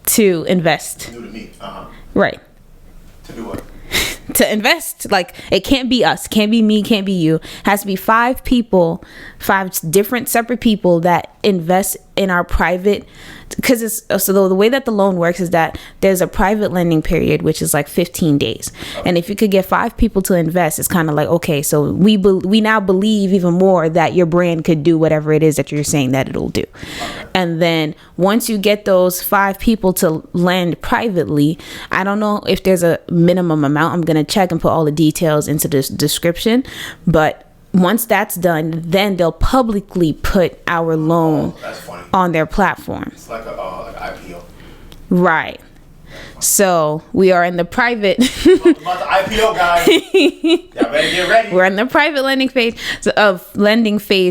Speaker 4: to invest.
Speaker 2: New to me.
Speaker 4: Right.
Speaker 2: To do what?
Speaker 4: To invest. Like, it can't be us, can't be me, can't be you. It has to be 5 people, 5 different separate people that invest in our private, because the way that the loan works is that there's a private lending period, which is like 15 days. Okay. And if you could get 5 people to invest, it's kind of like, okay, so we now believe even more that your brand could do whatever it is that you're saying that it'll do. Okay. And then once you get those 5 people to lend privately, I don't know if there's a minimum amount. I'm going to check and put all the details into the description. But once that's done, then they'll publicly put our loan on their platform.
Speaker 2: It's like an IPO.
Speaker 4: Right. So we are in the private.
Speaker 2: About the IPO, guys. Y'all better get ready.
Speaker 4: We're in the private lending phase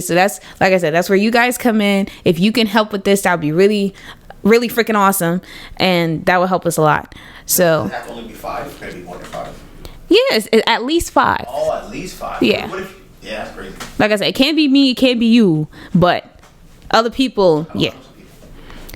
Speaker 4: So that's, like I said, that's where you guys come in. If you can help with this, that would be really, really freaking awesome, and that would help us a lot. So
Speaker 2: does it have to only be 5? Could it be more than 5?
Speaker 4: Yes, at least 5.
Speaker 2: Oh, at least 5.
Speaker 4: Yeah.
Speaker 2: Yeah, that's crazy.
Speaker 4: Like I said, it can't be me, it can't be you, but other people, yeah.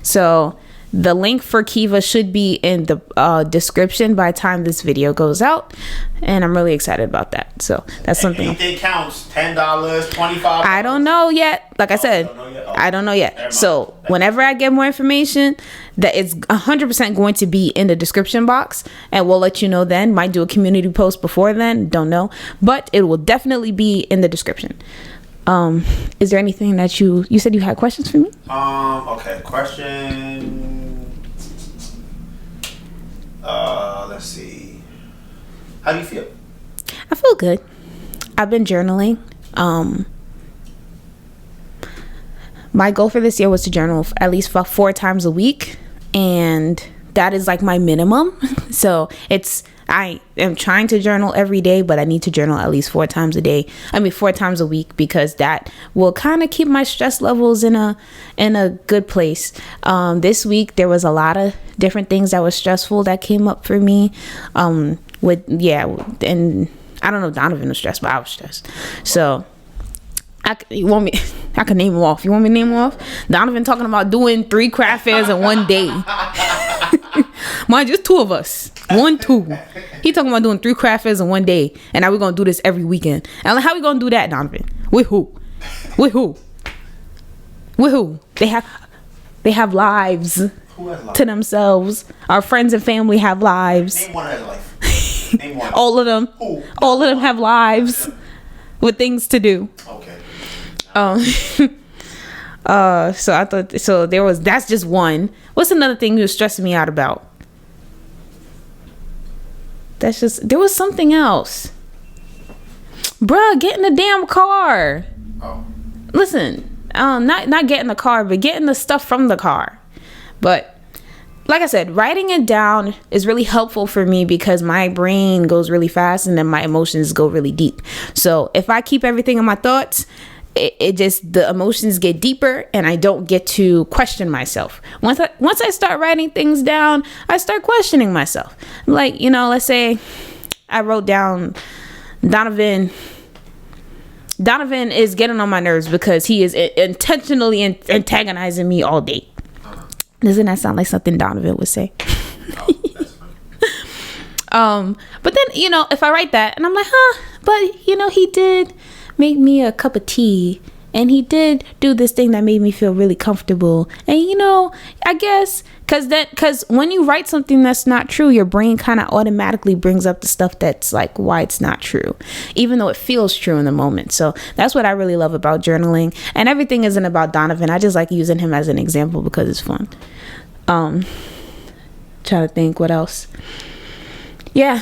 Speaker 4: So the link for Kiva should be in the description by the time this video goes out, and I'm really excited about that. So that's something.
Speaker 2: Anything counts. $10, $25.
Speaker 4: I don't know yet. Like I said, I don't know yet. So whenever I get more information, that it's 100% going to be in the description box, and we'll let you know then. Might do a community post before then, don't know, but it will definitely be in the description. Is there anything that you said you had questions for me?
Speaker 2: Okay, question. Let's see. How do you feel?
Speaker 4: I feel good. I've been journaling. My goal for this year was to journal at least 4 times a week, and that is like my minimum. So I am trying to journal every day, but I need to journal at least 4 times a day. 4 times a week, because that will kind of keep my stress levels in a good place. This week there was a lot of different things that were stressful that came up for me. And I don't know if Donovan was stressed, but I was stressed. So I could name them off. You want me to name them off? Donovan talking about doing 3 craft fairs in one day. Mind, just 2 of us. 2. He talking about doing 3 craft fairs in one day, and now we're gonna do this every weekend. And like, how we gonna do that, Donovan? With who? They have lives to themselves. Our friends and family have lives.
Speaker 2: Name one that has a life. Name one.
Speaker 4: All of them.
Speaker 2: Who?
Speaker 4: All of them have lives with things to do.
Speaker 2: Okay.
Speaker 4: So I thought that's just one. What's another thing you were stressing me out about? There was something else. Bruh, get in the damn car.
Speaker 2: Oh.
Speaker 4: Listen, not getting the car, but getting the stuff from the car. But like I said, writing it down is really helpful for me because my brain goes really fast and then my emotions go really deep. So if I keep everything in my thoughts, it just, the emotions get deeper and I don't get to question myself. Once I start writing things down, I start questioning myself. Like, let's say I wrote down Donovan is getting on my nerves because he is intentionally antagonizing me all day. Doesn't that sound like something Donovan would say? But then, if I write that and I'm like, but he did make me a cup of tea and he did do this thing that made me feel really comfortable. And I guess because when you write something that's not true, your brain kind of automatically brings up the stuff that's like why it's not true, even though it feels true in the moment. So that's what I really love about journaling. And everything isn't about Donovan. I just like using him as an example because it's fun. Trying to think what else. Yeah.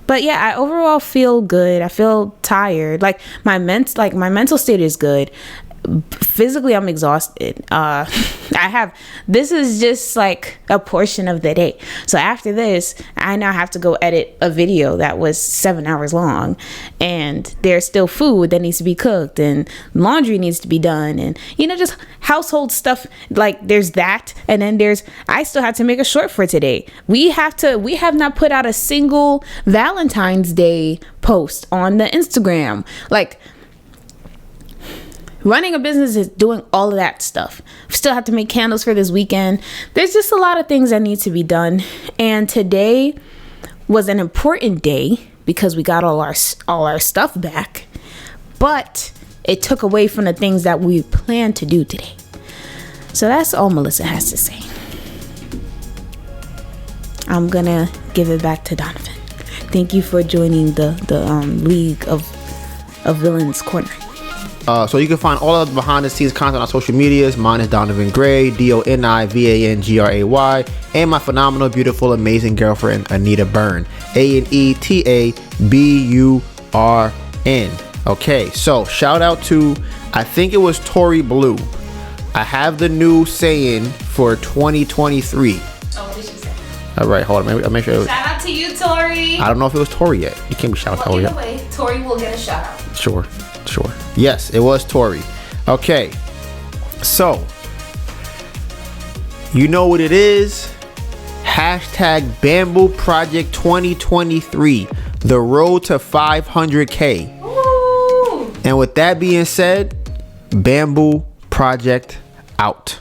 Speaker 4: But yeah, I overall feel good. I feel tired. Like my mental state is good. Physically, I'm exhausted. This is just like a portion of the day. So after this, I now have to go edit a video that was 7 hours long, and there's still food that needs to be cooked and laundry needs to be done, and just household stuff. Like there's that, and then I still have to make a short for today. We have not put out a single Valentine's Day post on the Instagram. Like, running a business is doing all of that stuff. Still have to make candles for this weekend. There's just a lot of things that need to be done. And today was an important day because we got all our stuff back. But it took away from the things that we planned to do today. So that's all Melissa has to say. I'm gonna give it back to Donovan. Thank you for joining the League of Villains Corner.
Speaker 2: So you can find all of the behind the scenes content on social medias. Mine is Donovan Gray, DonivanGray, and my phenomenal, beautiful, amazing girlfriend Anita Byrne, ANETABURN. Okay, so shout out to, I think it was Tori Blue. I have the new saying for 2023.
Speaker 1: Oh, what did she say?
Speaker 2: All right, hold on. I'll make sure.
Speaker 1: Shout out to you, Tori.
Speaker 2: I don't know if it was Tori yet. You can't be shout out Tori yet.
Speaker 1: Either way, Tori will get a shout out.
Speaker 2: Sure. Yes, it was Tori. Okay, so you know what it is. Hashtag Bamboo Project 2023. The road to 500K.
Speaker 1: Ooh.
Speaker 2: And with that being said, Bamboo Project out.